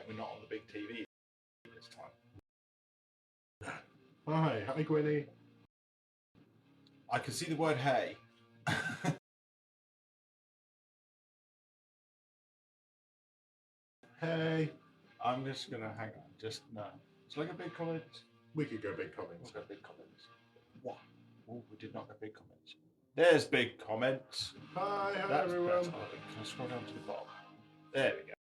we're not on the big TV this time. Hi, Gwynny. I can see the word hey. Hey. I'm just gonna hang on. Just no. It's like a big comment. We could go big comments. We'll go big comments. What? Oh, we did not go big comments. There's big comments. Hi, That's everyone. better. Can I scroll down to the bottom? There we go.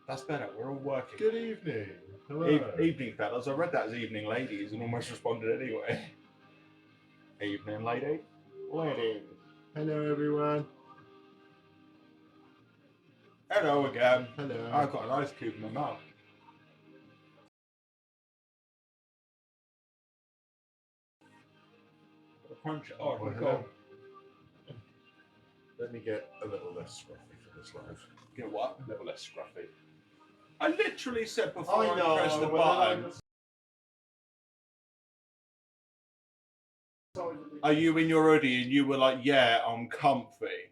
That's better. We're all working. Good evening. Hello. Evening, fellas. I read that as evening, ladies, and almost responded anyway. Evening, lady. Lady. Hello, everyone. Hello again. Hello. I've got an ice cube in my mouth. Punch it. Oh, Well, my hello. God. Let me get a little less scruffy for this live. Get what? A little less scruffy. I literally said before I pressed the button. Are you in your hoodie? And you were like, yeah, I'm comfy.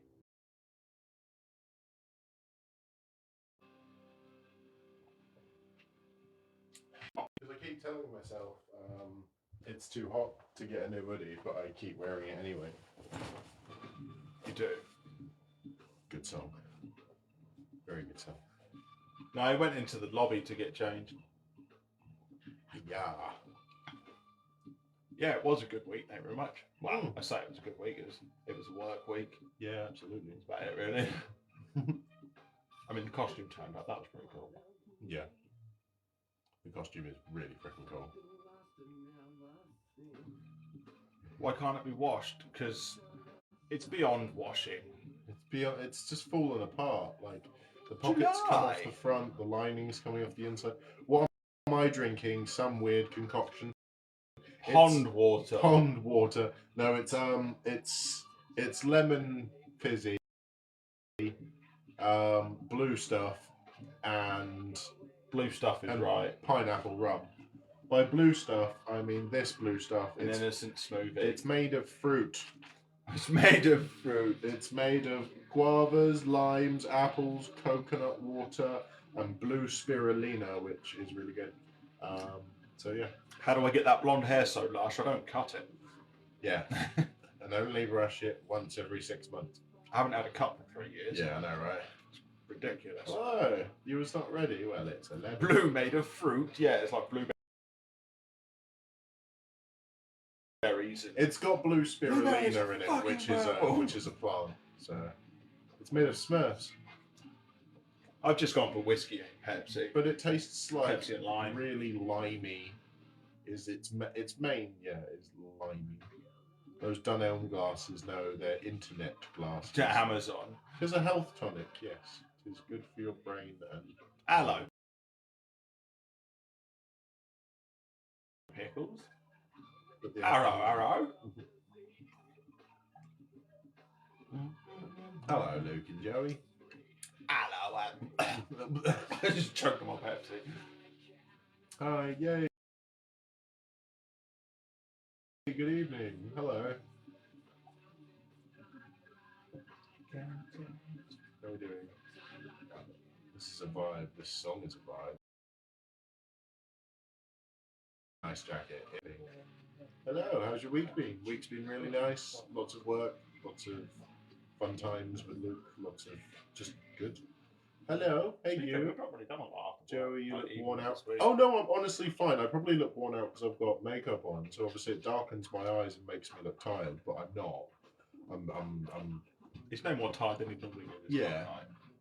Because I keep telling myself it's too hot to get a new hoodie, but I keep wearing it anyway. You do. Good song. Very good song. No, I went into the lobby to get changed. Yeah. Yeah, it was a good week. Thank you very much. Well, I say it was a good week. It was a work week. Yeah, absolutely. That's about it, really. I mean, the costume turned up. That was pretty cool. Yeah. The costume is really freaking cool. Why can't it be washed? Because it's beyond washing. It's just fallen apart. Like the pockets come off the front, the lining's coming off the inside. What am I drinking? Some weird concoction. Pond water. Pond water. No, it's lemon fizzy, blue stuff, and Blue stuff is right. Pineapple rum. By blue stuff, I mean this blue stuff. An innocent smoothie. It's made of fruit. It's made of fruit. It's made of guavas, limes, apples, coconut water, and blue spirulina, which is really good. So yeah. How do I get that blonde hair so lush? I don't cut it. Yeah. And only brush it once every 6 months. I haven't had a cut for 3 years. Yeah, I know, right? Ridiculous. Oh, you was not ready? Well, it's 11. Blue made of fruit. Yeah, it's like blueberries. It's got blue spirulina in it, which is a plant. So it's made of Smurfs. I've just gone for whiskey and Pepsi. But it tastes like Pepsi and lime. Really limey. Is its main? Yeah, is limey. Those Dunelm glasses, no, they're internet glasses. To Amazon. There's a health tonic, yes. It's good for your brain and aloe. Pickles. Arrow. Hello, Luke and Joey. Hello. I just choked on my Pepsi. Hi, yay. Good evening. Hello. How are we doing? This is a vibe. This song is a vibe. Nice jacket. Hello, how's your week been? Week's been really nice. Lots of work, lots of fun times with Luke, lots of just good. Hello, hey you. We've probably done a lot. Joey, you look worn out. Oh no, I'm honestly fine. I probably look worn out because I've got makeup on, so obviously it darkens my eyes and makes me look tired. But I'm not. I'm. It's no more tired than he normally is. Yeah.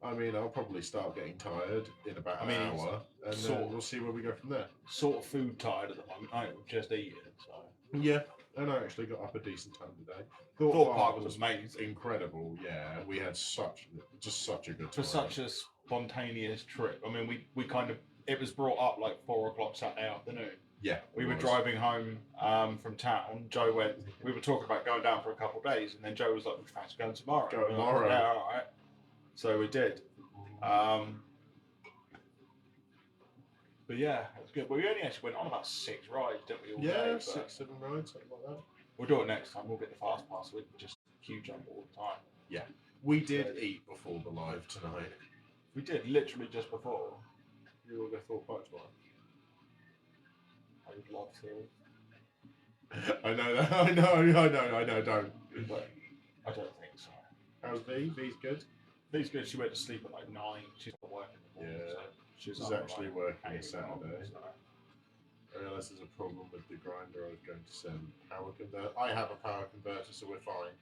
I mean, I'll probably start getting tired in about an hour, and then we'll see where we go from there. Sort of food tired at the moment. I am just eating. So. Yeah, and I actually got up a decent time today. Thought Park was amazing. Incredible, yeah. We had such a good time. For such a spontaneous trip. I mean, we kind of, it was brought up like 4 o'clock Saturday afternoon. Yeah. We were driving home from town. Joe went, we were talking about going down for a couple of days, and then Joe was like, we fancy going tomorrow. Go tomorrow. Yeah, all right. So we did. But yeah, it was good. We only actually went on about 6 rides, didn't we? All day, 6, 7 rides, something like that. We'll do it next time. We'll get the fast pass. We just queue jump all the time. Yeah. We did eat before the live tonight. We did, literally just before. You will go Thorpe Park tomorrow. I would love to. I know that. I know. Don't. But I don't think so. How's V? V's good. V's good. She went to sleep at like 9. She's not working in the morning, Yeah. so she's She's up at, actually like, working 8 a Saturday. so. I realise there's a problem with the grinder I was going to send. Power converter. I have a power converter, so we're fine.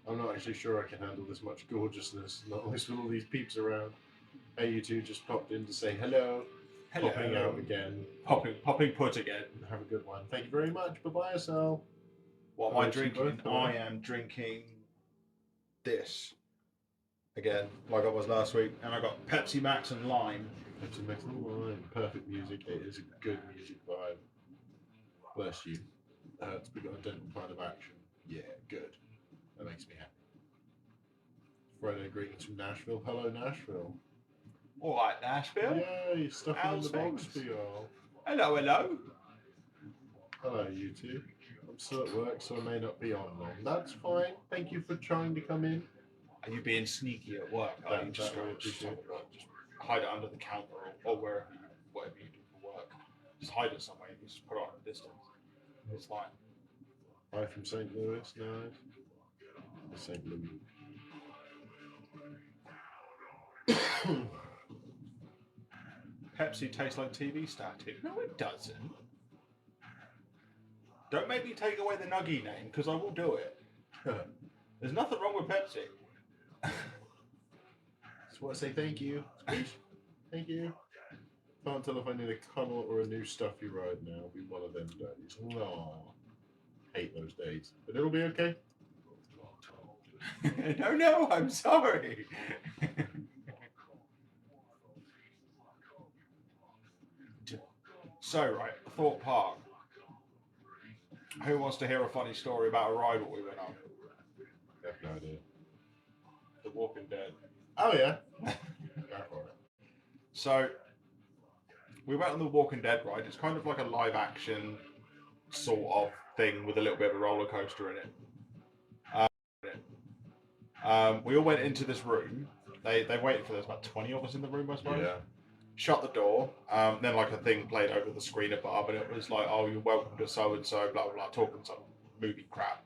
I'm not actually sure I can handle this much gorgeousness, not least with all these peeps around. Hey, you two just popped in to say hello. Hello. Popping out again. Popping put again. Have a good one. Thank you very much. Bye-bye, Asal. What am Hello I to you drinking? both. I am drinking this. Again, like I was last week. And I got Pepsi Max and lime. Pepsi Max and lime. Perfect music. It is a good music vibe. Bless you. We got a dental plan of action. Yeah, good. That makes me happy. Friday greetings from Nashville. Hello, Nashville. All right, Nashville. Yay, stuffing in How's the box things? for y'all. Hello, hello. Hello, you two. I'm still at work, so I may not be on long. That's fine. Thank you for trying to come in. Are you being sneaky at work? Are you just going to just hide it under the counter or wherever whatever you do for work? Just hide it somewhere. You just put it on a distance. It's fine. Hi from St. Louis, nice. St. Louis. Pepsi tastes like TV static. No, it doesn't. Don't make me take away the Nuggy name, because I will do it. There's nothing wrong with Pepsi. Just want to say thank you. Thank you. Can't tell if I need a cuddle or a new stuffy ride now. It'll be one of them days. No. Hate those days. But it'll be okay. No, I'm sorry. So, right, Thorpe Park. Who wants to hear a funny story about a ride that we went on? I have no idea. The Walking Dead. Oh, yeah. Go for it. So, we went on the Walking Dead ride. It's kind of like a live action sort of thing with a little bit of a roller coaster in it. We all went into this room. They waited for there's about 20 of us in the room, I suppose. Yeah. Shut the door. Then like a thing played over the screen above, and it was like, "Oh, you're welcome to so and so," blah blah blah, talking some movie crap.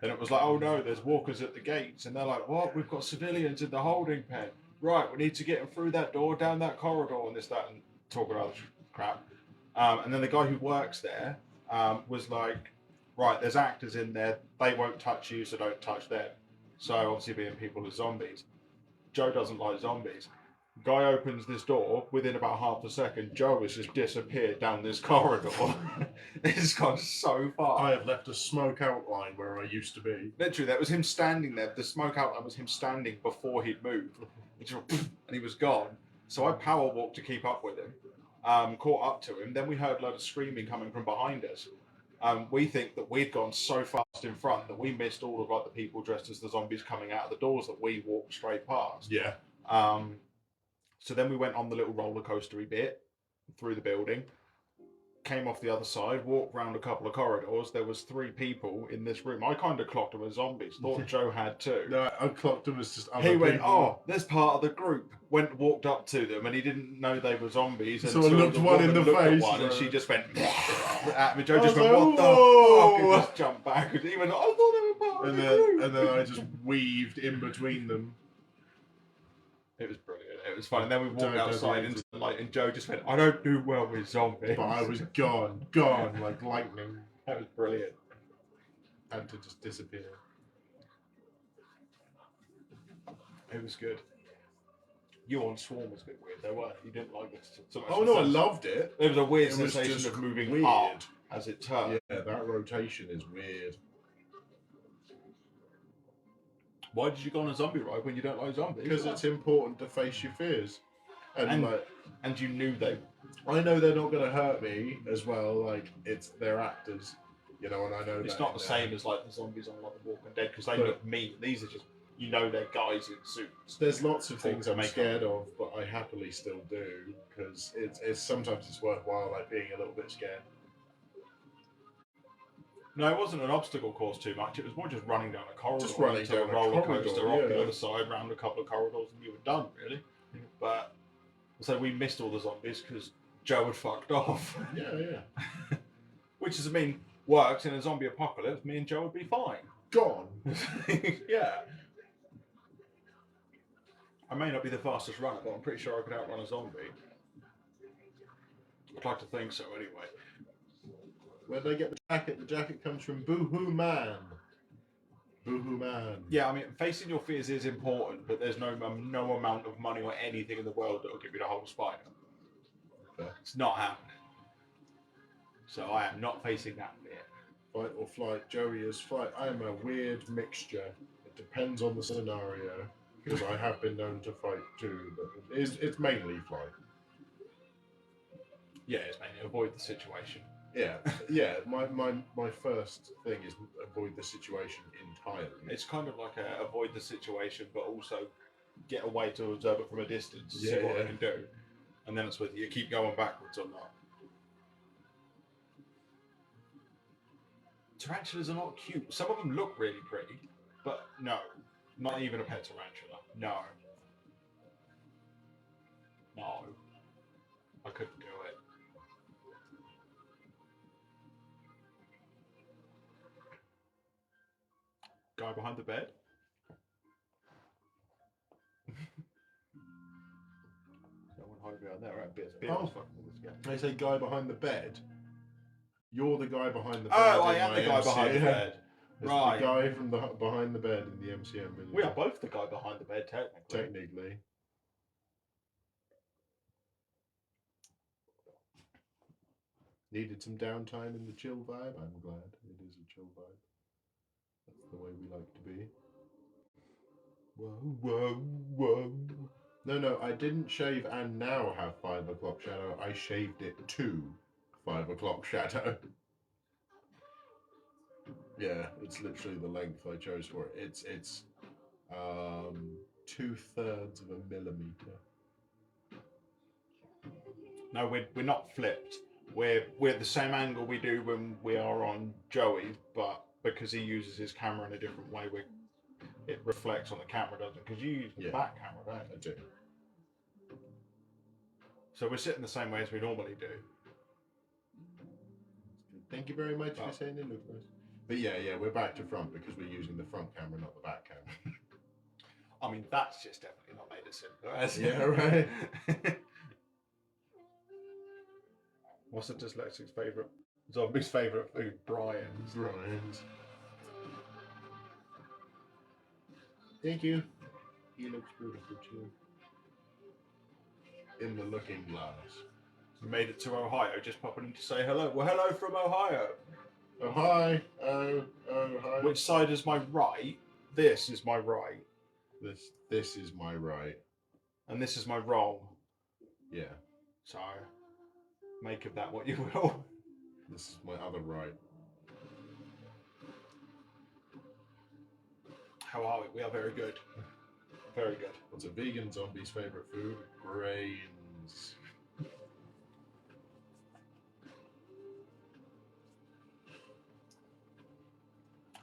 Then it was like, "Oh no, there's walkers at the gates," and they're like, "What? We've got civilians in the holding pen. Right, we need to get them through that door, down that corridor, and this, that, and talking other crap." And then the guy who works there was like, "Right, there's actors in there. They won't touch you, so don't touch them." So obviously, being people are zombies. Joe doesn't like zombies. Guy opens this door. Within about half a second, Joe has just disappeared down this corridor. It's gone so far. I have left a smoke outline where I used to be. Literally, that was him standing there. The smoke outline was him standing before he'd moved. And he was gone. So I power walked to keep up with him. Caught up to him. Then we heard a load of screaming coming from behind us. We think that we'd gone so fast in front that we missed all of like the people dressed as the zombies coming out of the doors that we walked straight past. Yeah. So then we went on the little roller coastery bit through the building, came off the other side, walked round a couple of corridors. There was 3 people in this room. I kind of clocked them as zombies. Thought Joe had too. No, I clocked them as just other He went, people. "Oh, there's part of the group." Walked up to them, and he didn't know they were zombies. So I until looked the one in woman the looked at face, one, and right. she just went at me. Joe I just was went, like, "What the "Whoa!" fuck?" And just jumped back. And he went, "I thought they were part of the group." And then I just weaved in between them. It was brilliant. It was fun. And then we walked Joe outside doesn't- into the light, and Joe just went, "I don't do well with zombies." But I was gone like lightning. That was brilliant. Had to just disappear. It was good. You on Swarm was a bit weird, though, weren't you? You didn't like this so much. Oh no, I loved it. There was a weird It was sensation just of moving weird. up as it turned. Yeah, that rotation is weird. Why did you go on a zombie ride when you don't like zombies? Because it's important to face your fears. And you knew they... I know they're not going to hurt me as well. Like, they're actors, you know, and I know It's that not the same as like the zombies on like The Walking Dead, because they look mean. These are just, you know, they're guys in suits. There's lots of things I'm Makeup. scared of, but I happily still do because it's sometimes it's worthwhile, like being a little bit scared. No, it wasn't an obstacle course too much. It was more just running down a corridor. Just running into down a a roller corridor, coaster off the yeah. other side, round a couple of corridors, and you were done, really. But so we missed all the zombies because Joe had fucked off. Yeah. Which is, I mean, works in a zombie apocalypse. Me and Joe would be fine. Gone. Yeah. I may not be the fastest runner, but I'm pretty sure I could outrun a zombie. I'd like to think so, anyway. Where'd they get the jacket? The jacket comes from Boohoo Man. Boohoo Man. Yeah, I mean, facing your fears is important, but there's no amount of money or anything in the world that will give you the whole spider. Okay. It's not happening. So I am not facing that fear. Fight or flight. Joey is flight. I am a weird mixture. It depends on the scenario. Because I have been known to fight too, but it's mainly flight. Yeah, it's mainly avoid the situation. Yeah. My first thing is avoid the situation entirely. It's kind of like a avoid the situation, but also get away to observe it from a distance, see what it can do, and then it's whether you keep going backwards or not. Tarantulas are not cute. Some of them look really pretty, but no, not even a pet tarantula. No. I couldn't do it. Guy behind the bed? Someone hide behind there, right? They say guy behind the bed. You're the guy behind the bed. Oh, I am the guy behind the bed. Right. The guy from behind the bed in the MCM video. We are both the guy behind the bed, technically. Needed some downtime in the chill vibe. I'm glad it is a chill vibe. That's the way we like to be. Whoa. No, I didn't shave and now have 5 o'clock shadow. I shaved it to 5 o'clock shadow. Yeah, it's literally the length I chose for it. It's 2/3 of a millimeter. No, we're not flipped. We're at the same angle we do when we are on Joey, but because he uses his camera in a different way, it reflects on the camera, doesn't it? Because you use the back camera, don't you? I do. So we're sitting the same way as we normally do. Thank you very much for saying it looks nice. But yeah, we're back to front because we're using the front camera, not the back camera. I mean, that's just definitely not made it simpler. Yeah, right. What's the dyslexic's favourite? Zombie's favourite food? Brian's. Thank you. He looks beautiful too. In the looking glass. We made it to Ohio, just popping in to say hello. Well, hello from Ohio. Oh, hi. Oh, hi. Which side is my right? This is my right. This is my right. And this is my wrong. Yeah. So, make of that what you will. This is my other right. How are we? We are very good. Very good. What's a vegan zombie's favourite food? Grains.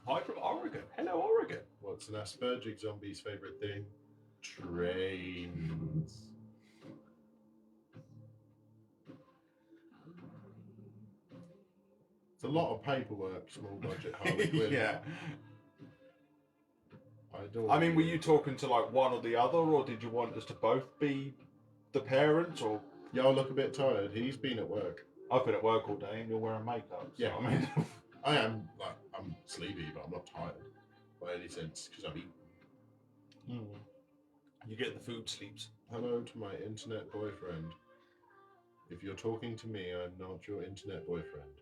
Hi from Oregon. Hello, Oregon. What's an Aspergic zombie's favourite thing? Trains. It's a lot of paperwork, small budget Harley Quinn. Yeah. I mean, were you talking to like one or the other, or did you want us to both be the parents, or? Y'all look a bit tired. He's been at work. I've been at work all day and you're wearing makeup. So Yeah, I mean, I am. Like, I'm sleepy, but I'm not tired by any sense because I've eaten. You get the food sleeps. Hello to my internet boyfriend. If you're talking to me, I'm not your internet boyfriend.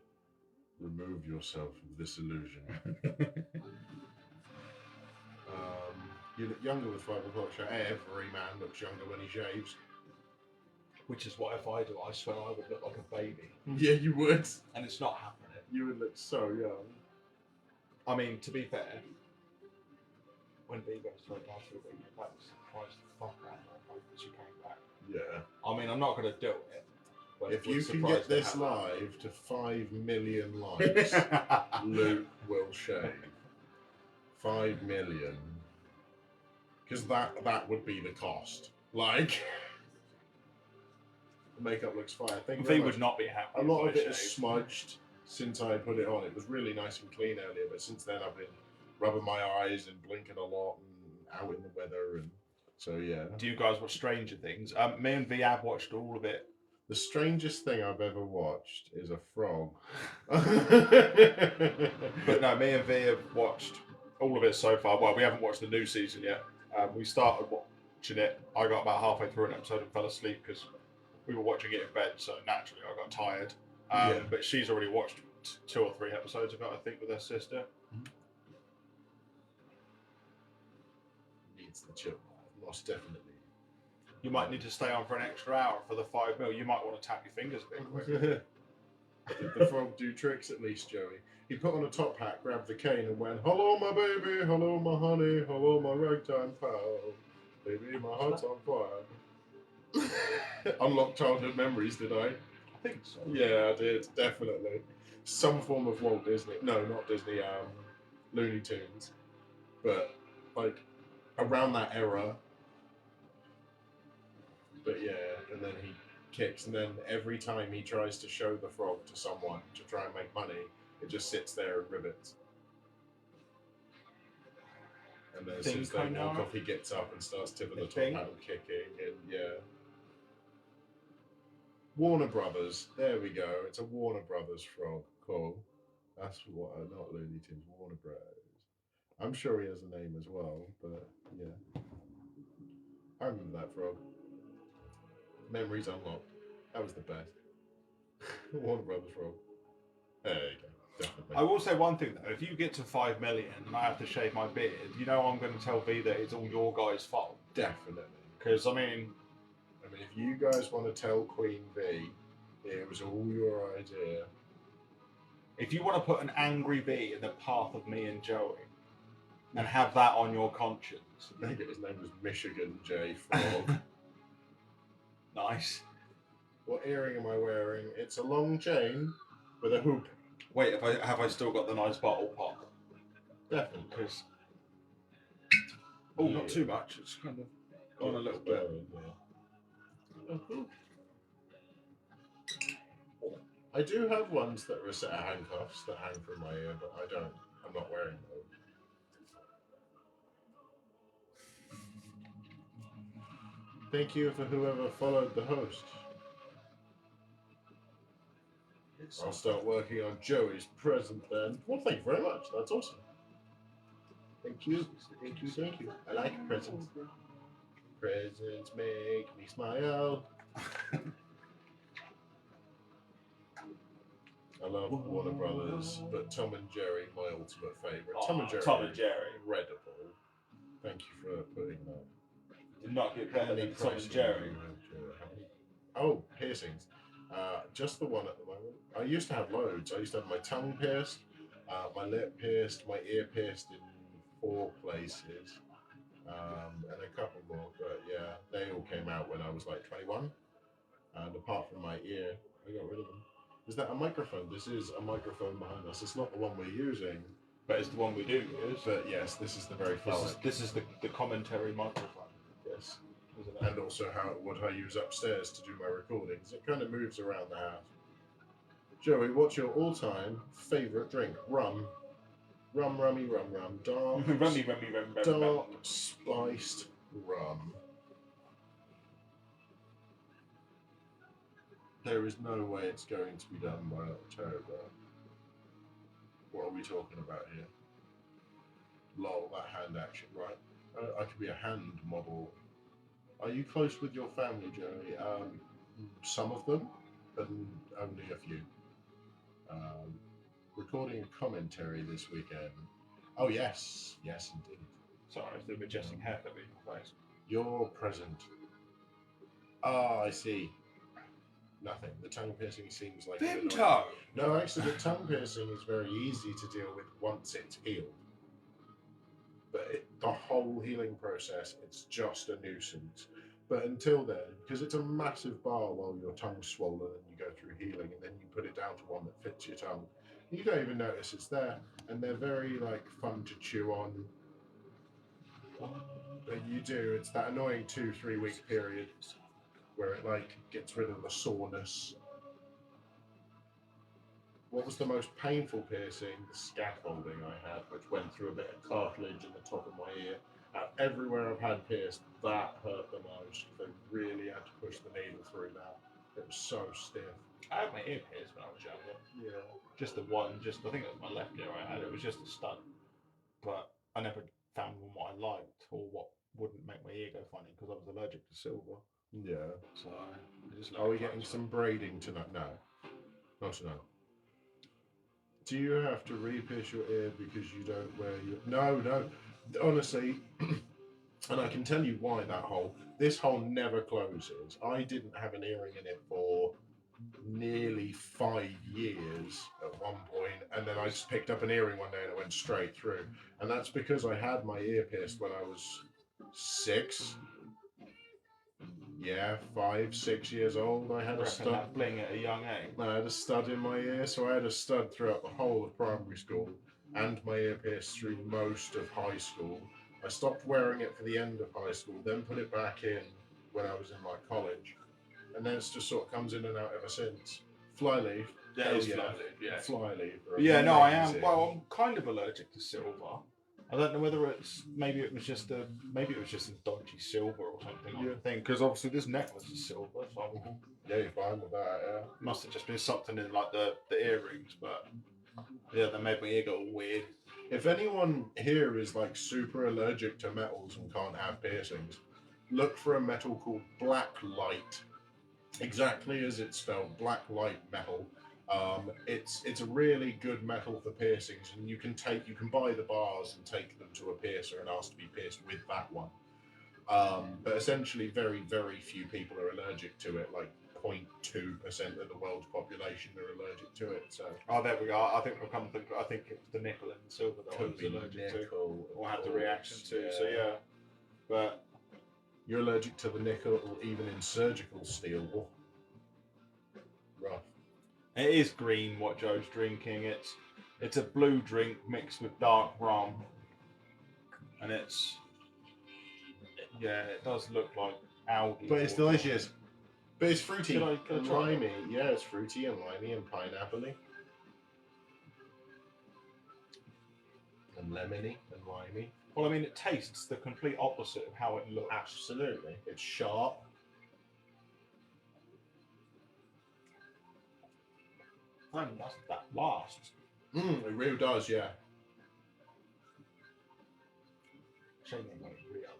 Remove yourself of this illusion. You look younger with 5 o'clock shadow. Every man looks younger when he shaves. Which is what if I do, I swear I would look like a baby. Yeah, you would. And it's not happening. You would look so young. I mean, to be fair, when B goes to her last week, that surprised the fuck out of her when she came back. Yeah. I mean, I'm not going to do it, If you can get this live to 5 million likes, Luke will shave. 5 million. Because that would be the cost. Like, the makeup looks fire. Thank you very V much. would not be happy. A lot of it is smudged since I put it on. It was really nice and clean earlier, but since then I've been rubbing my eyes and blinking a lot and out in the weather, and so yeah. Do you guys watch Stranger Things? Me and V have watched all of it. The strangest thing I've ever watched is a frog. But no, me and V have watched all of it so far. Well, we haven't watched the new season yet. We started watching it. I got about halfway through an episode and fell asleep because we were watching it in bed, so naturally I got tired. Yeah. But she's already watched 2 or 3 episodes of it, I think, with her sister. Needs the chill, most definitely. You might need to stay on for an extra hour for the 5 mil. You might want to tap your fingers a bit quick. Did the frog do tricks at least, Joey? He put on a top hat, grabbed the cane, and went, "Hello, my baby. Hello, my honey. Hello, my ragtime pal. Baby, my heart's on fire." Unlocked childhood memories, did I? I think so. Yeah, I did, definitely. Some form of Walt Disney. No, not Disney, Looney Tunes. But, like, around that era. But yeah, and then he kicks, and then every time he tries to show the frog to someone to try and make money, it just sits there and rivets. And then as soon as they walk off, he gets up and starts tipping the top hat and kicking, and yeah. Warner Brothers, there we go. It's a Warner Brothers frog. Cool. That's what, not Looney Tunes, Warner Bros. I'm sure he has a name as well, but yeah. I remember that frog. Memories unlocked. That was the best. Warner Brothers frog. There you go. Definitely. I will say one thing though, if you get to 5 million and I have to shave my beard, you know I'm going to tell V that it's all your guys' fault. Definitely. Because, I mean, if you guys want to tell Queen V, it was all your idea. If you want to put an angry V in the path of me and Joey and have that on your conscience. I think his name was Michigan J. Frog. Nice. What earring am I wearing? It's a long chain with a hoop. Wait, have I still got the nice bottle pop? Definitely. Because not too much. It's kind of gone a little bit. I do have ones that are a set of handcuffs that hang from my ear, but I'm not wearing those. Thank you for whoever followed the host. I'll start working on Joey's present then. Well, thank you very much. That's awesome. Thank you. Thank you. Thank you. I like presents. Presents make me smile. I love Warner Brothers, but Tom and Jerry, my ultimate favourite. Tom and Jerry. Incredible. Thank you for putting that. Did not get better than Tom and Jerry. Oh, piercings. Just the one at the moment. I used to have loads. I used to have my tongue pierced, my lip pierced, my ear pierced in 4 places, and a couple more. But yeah, they all came out when I was like 21. And apart from my ear, I got rid of them. Is that a microphone? This is a microphone behind us. It's not the one we're using. But it's the one we do use. But yes, this is the very phallic. This is the commentary microphone. Yes. And also what I use upstairs to do my recordings. It kind of moves around the house. Joey, what's your all-time favourite drink? Rum. Rummy, rum. Dark. Rummy. Dark spiced rum. There is no way it's going to be done by October. What are we talking about here? Lol, that hand action, right? I could be a hand model. Are you close with your family, Joey? Some of them, but only a few. Recording a commentary this weekend. Oh, yes. Yes, indeed. Sorry, I was doing a jesting haircut in my face. You're present. Ah, I see. Nothing. The tongue piercing seems like... Bimto! No, actually, the tongue piercing is very easy to deal with once it's healed. But the whole healing process, it's just a nuisance. But until then, because it's a massive bar while your tongue's swollen and you go through healing, and then you put it down to one that fits your tongue, you don't even notice it's there, and they're very like fun to chew on. But you do. It's that annoying 2-3 week period where it like gets rid of the soreness. What was the most painful piercing? The scaffolding I had, which went through a bit of cartilage in the top of my ear. Everywhere I've had pierced, that hurt the most. They really had to push the needle through that. It was so stiff. I had my ear pierced when I was younger. Yeah. Just the one. I think it was my left ear I had. It was just a stud, but I never found one what I liked or what wouldn't make my ear go funny because I was allergic to silver. Yeah. So I just Are we getting some braiding tonight? No. Not tonight. Do you have to re-pierce your ear because you don't wear your... No. Honestly, and I can tell you why this hole never closes. I didn't have an earring in it for nearly 5 years at one point, and then I just picked up an earring one day and it went straight through. And that's because I had my ear pierced when I was 6. Yeah, 5, 6 years old. I had a stud. That bling at a young age. I had a stud in my ear, so I had a stud throughout the whole of primary school, and my ear pierced through most of high school. I stopped wearing it for the end of high school, then put it back in when I was in like college, and then it's just sort of comes in and out ever since. Flyleaf. Yeah, it's flyleaf. Yeah. Flyleaf. Yeah, no, I am. Well, I'm kind of allergic to silver. I don't know whether maybe it was just a dodgy silver or something. I think because obviously this necklace is silver, so yeah, you're fine with that. Yeah, must have just been something in like the earrings, but yeah, that made my ear go all weird. If anyone here is like super allergic to metals and can't have piercings, look for a metal called black light. Exactly as it's spelled, black light metal. It's a really good metal for piercings, and you can buy the bars and take them to a piercer and ask to be pierced with that one. But essentially, very, very few people are allergic to it. Like 0.2% of the world's population are allergic to it. So there we go. I think we'll come to. I think it was the nickel and the silver that I was allergic to, or had the reaction to. Yeah. So yeah, but you're allergic to the nickel, even in surgical steel. Rough. It is green what Joe's drinking. It's a blue drink mixed with dark rum, and it does look like algae. But it's delicious. But it's fruity and limey. Yeah, it's fruity and limey and pineapple-y. And lemony and limey. Well, I mean, it tastes the complete opposite of how it looks. Absolutely. It's sharp. That lasts. It really does, yeah. Shame they make it real.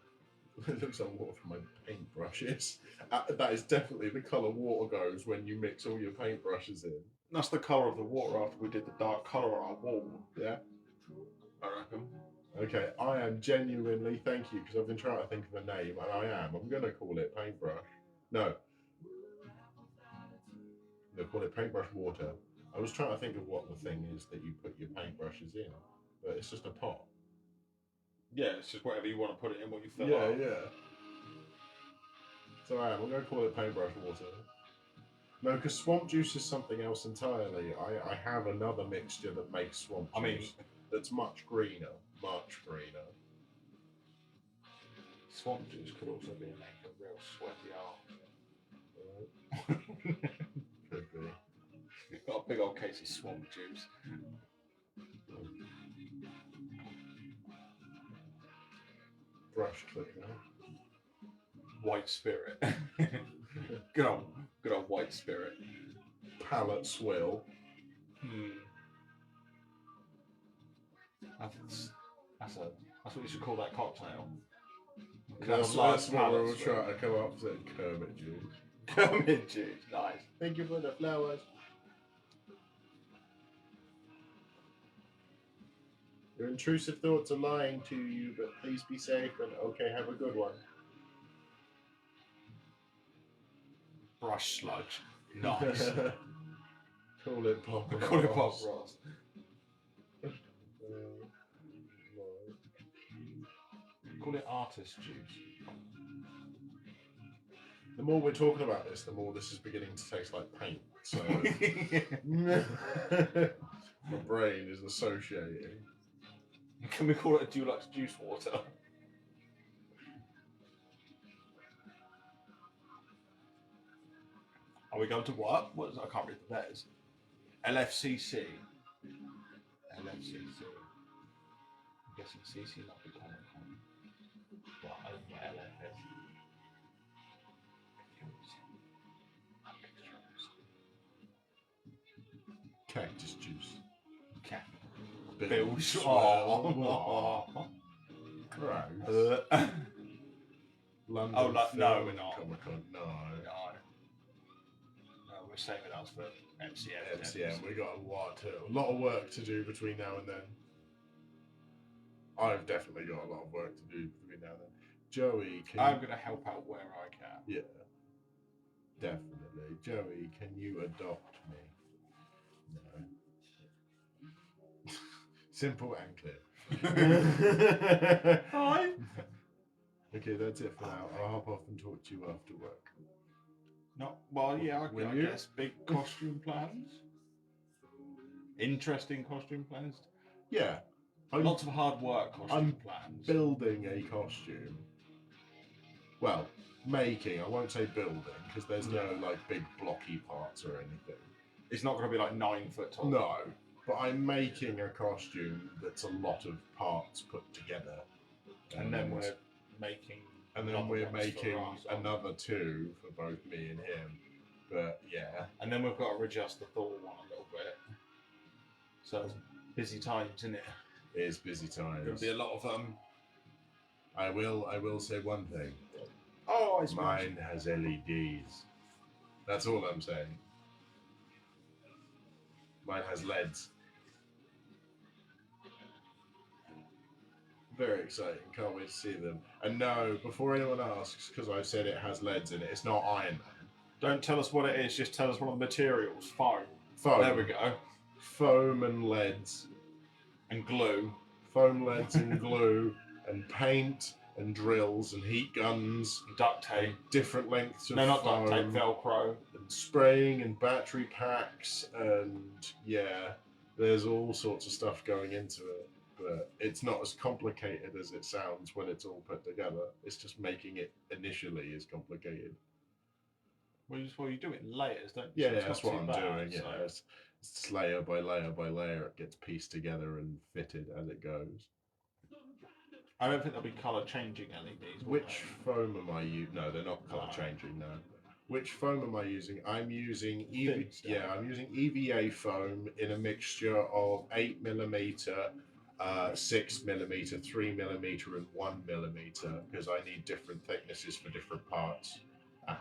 It looks like water from my paintbrushes. That is definitely the colour water goes when you mix all your paintbrushes in. That's the colour of the water after we did the dark colour on our wall. Yeah. I reckon. Okay, I am genuinely, thank you, because I've been trying to think of a name, and I am. I'm going to call it paintbrush. No. I'm going to call it paintbrush water. I was trying to think of what the thing is that you put your paintbrushes in, but it's just a pot. Yeah, it's just whatever you want to put it in, what you fill up. Yeah. So I am. I'm going to call it paintbrush water. No, because swamp juice is something else entirely. I have another mixture that makes swamp juice that's much greener. Much greener. Swamp juice could also be like a real sweaty arm. Could be. You've got a big old case of swamp juice. Brush clicker. White spirit. good old white spirit. Palette swill. That's what you should call that cocktail. That's what we were trying to come up with. Kermit juice. Kermit juice, nice. Thank you for the flowers. Your intrusive thoughts are lying to you, but please be safe and okay, have a good one. Brush sludge. Nice. Call it Pop Ross. Call it Pop Ross. Call it artist juice. The more we're talking about this, the more this is beginning to taste like paint. So my brain is associating. Can we call it a Dulux juice water? Are we going to what? What is it? I can't read the letters. LFCC. LFCC. I'm guessing CC might be Comic Con. But I don't know LFS. Cactus juice. Cat. Bill Bill Swell. Swell. Gross. London Oh, no, Film we're not. Comic-Con. No. No, we're saving us for MCM. MCM, we got a lot of work to do between now and then. I've definitely got a lot of work to do between now and then. Joey, can I'm going to help out where I can. Yeah, definitely. Joey, can you adopt me? No. Simple and clear. Hi. Okay, that's it for now. I'll hop off and talk to you after work. No, well, yeah, Will I you? guess big costume plans. Interesting costume plans. Yeah. Lots of hard work costume I'm plans. Building a costume. Well, making. I won't say building because there's no like big blocky parts or anything. It's not going to be like 9 foot tall. No, but I'm making a costume that's a lot of parts put together. And then we're making. And then another we're ones for making us, aren't we? another 2 for both me and him. But yeah. And then we've got to adjust the Thor one a little bit. So it's busy times, isn't it? It is busy times. There'll be a lot of I will say one thing. Oh, it's Mine has LEDs. That's all I'm saying. Mine has LEDs. Very exciting. Can't wait to see them. And no, before anyone asks, because I've said it has LEDs in it, it's not Iron Man. Don't tell us what it is. Just tell us one of the materials. Foam. Foam. There we go. Foam and LEDs. And glue. Foam, LEDs and glue and paint and drills and heat guns. And duct tape. Different lengths of No, not foam. duct tape. Velcro. And spraying and battery packs and yeah, there's all sorts of stuff going into it. But it's not as complicated as it sounds when it's all put together. It's just making it initially is complicated. Well, you do it in layers, don't you? Yeah, So it's that's not what too I'm bad, doing. Yeah, so- it's just layer by layer by layer. It gets pieced together and fitted as it goes. I don't think there'll be colour changing LEDs. will Which there? foam am I using? No, they're not color No. changing. No. Which foam am I using? I'm using Thin stuff. I'm using EVA foam in a mixture of 8mm, 6mm, 3mm, and 1mm because I need different thicknesses for different parts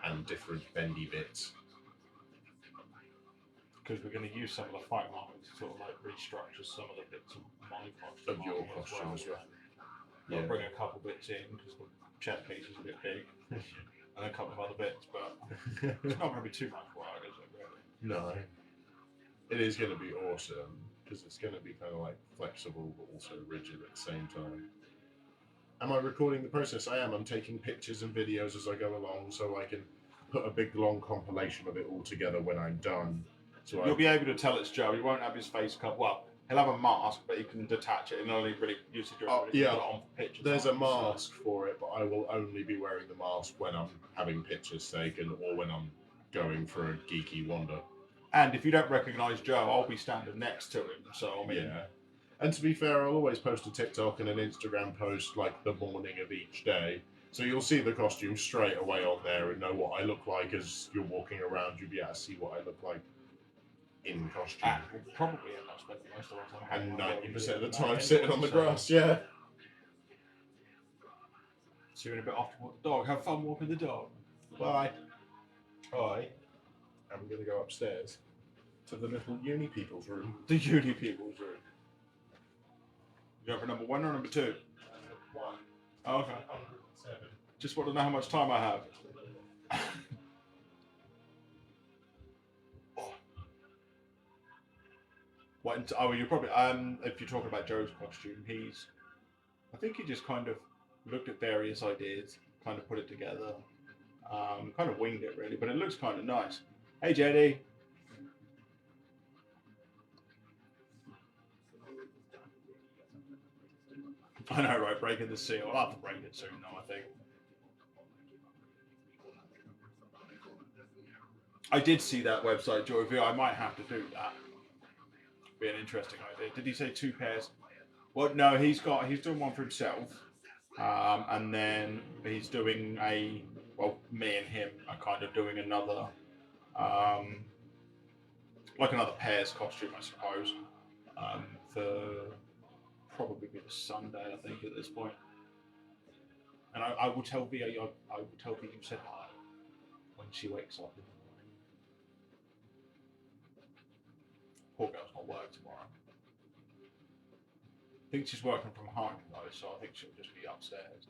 and different bendy bits. Because we're going to use some of the foam armor to sort of like restructure some of the bits of my costume. Of your armor costume as well. I'll Yeah. bring a couple bits in because the chest piece is a bit big. And a couple of other bits, but it's not going to be too much work, is it, really? No. It is going to be awesome because it's going to be kind of like flexible but also rigid at the same time. Am I recording the process? I am. I'm taking pictures and videos as I go along so I can put a big long compilation of it all together when I'm done. So You'll be able to tell it's Joe. He won't have his face cut. Well, he'll have a mask, but he can detach it and only really use it during yeah. put it on for pictures. There's a aren't you? So- mask for it, but I will only be wearing the mask when I'm having pictures taken or when I'm going for a geeky wander. And if you don't recognise Joe, I'll be standing next to him. So, I mean, Yeah. And to be fair, I'll always post a TikTok and an Instagram post like the morning of each day. So you'll see the costume straight away on there and know what I look like as you're walking around. You'll be able to see what I look like in costume. and we'll probably end up spending most of our time And hanging 90% of the out time anyway, sitting on the so- grass, yeah. So you're in a bit off to walk the dog. Have fun walking the dog. Bye. I'm going to go upstairs to the little uni people's room. The uni people's room. You go for number 1 or number 2? One. Oh, okay. 107. Just want to know how much time I have. What? Oh, you probably. If you're talking about Joe's costume, I think he just kind of looked at various ideas, kind of put it together, Kind of winged it really, but it looks kind of nice. Hey, Jenny. I know, right? Breaking the seal. I'll have to break it soon, though, I think. I did see that website, Joyview. I might have to do that. Be an interesting idea. Did he say 2 pairs? Well, no, he's doing one for himself, and then he's doing me and him are kind of doing another, like another pairs costume, I suppose, for probably be the Sunday, I think, at this point. And I will tell Via, I will tell Via you said hi when she wakes up in the morning. Poor girl's got work tomorrow. I think she's working from home though, so I think she'll just be upstairs.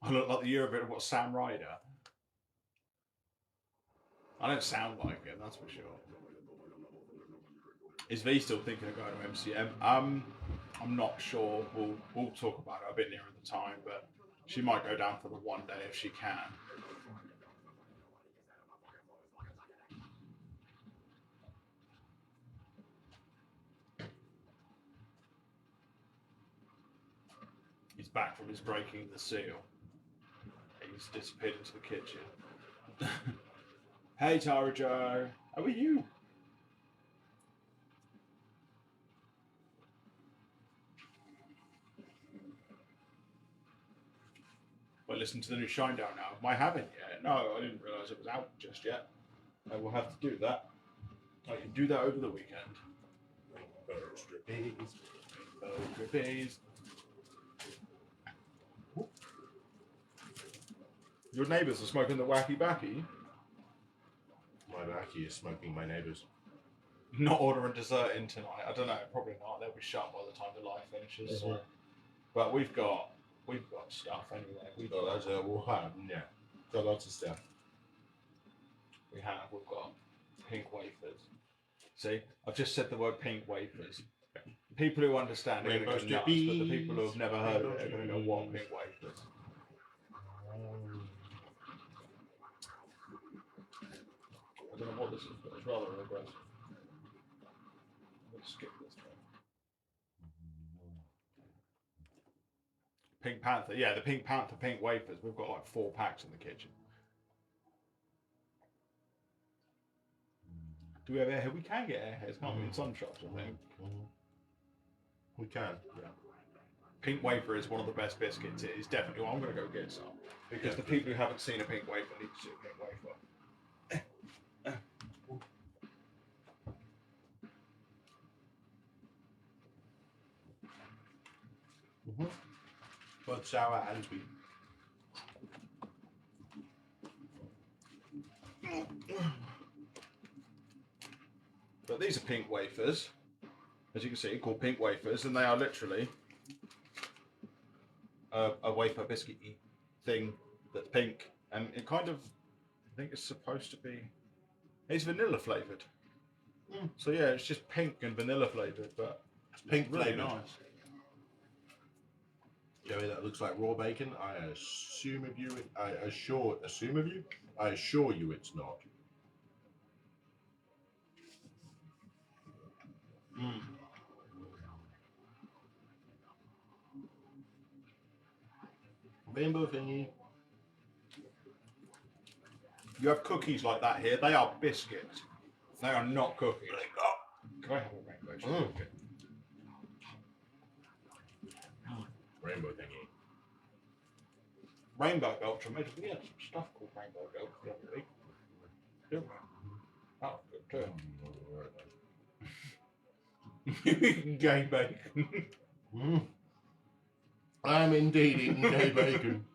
I look like the year of it. What, Sam Ryder? I don't sound like him, that's for sure. Is V still thinking of going to MCM? I'm not sure. We'll talk about it a bit nearer the time, but she might go down for the one day if she can. He's back from his breaking the seal. He's disappeared into the kitchen. Hey, Tara Joe. How are you? I listened to the new Shinedown album. I haven't yet. No, I didn't realise it was out just yet. I will have to do that. I can do that over the weekend. Bees. Your neighbours are smoking the wacky backy. My backy is smoking my neighbours. Not ordering dessert in tonight. I don't know. Probably not. They'll be shut by the time the live finishes. So. But we've got stuff anyway. We've got lots of stuff. We've got pink wafers. See, I've just said the word pink wafers. People who understand are going to go nuts, but the people who have never heard of it are going to go, what, pink wafers? I don't know what this is, but it's rather aggressive. Let's skip this one. Pink Panther, yeah, the Pink Panther pink wafers. We've got like 4 packs in the kitchen. Do we have airheads? We can get airheads, can't we? In some shops, I think. We can. Yeah. Pink wafer is one of the best biscuits. It is definitely. Well, I'm going to go get some because the people who haven't seen a pink wafer need to see a pink wafer. Both sour and sweet. But these are pink wafers, as you can see, called pink wafers, and they are literally a wafer biscuity thing that's pink, and it kind of, I think it's supposed to be, it's vanilla flavoured. So yeah, it's just pink and vanilla flavoured, but it's pink really flavoured. nice. Joey, that looks like raw bacon. I assure you it's not. Rainbow thingy. You have cookies like that here. They are biscuits. They are not cookies. Can I have a rainbow? Rainbow thingy. Rainbow Belcher. We had some stuff called Rainbow Belcher the other week. Didn't we? That was good too. Eating gay bacon. I am indeed eating gay bacon.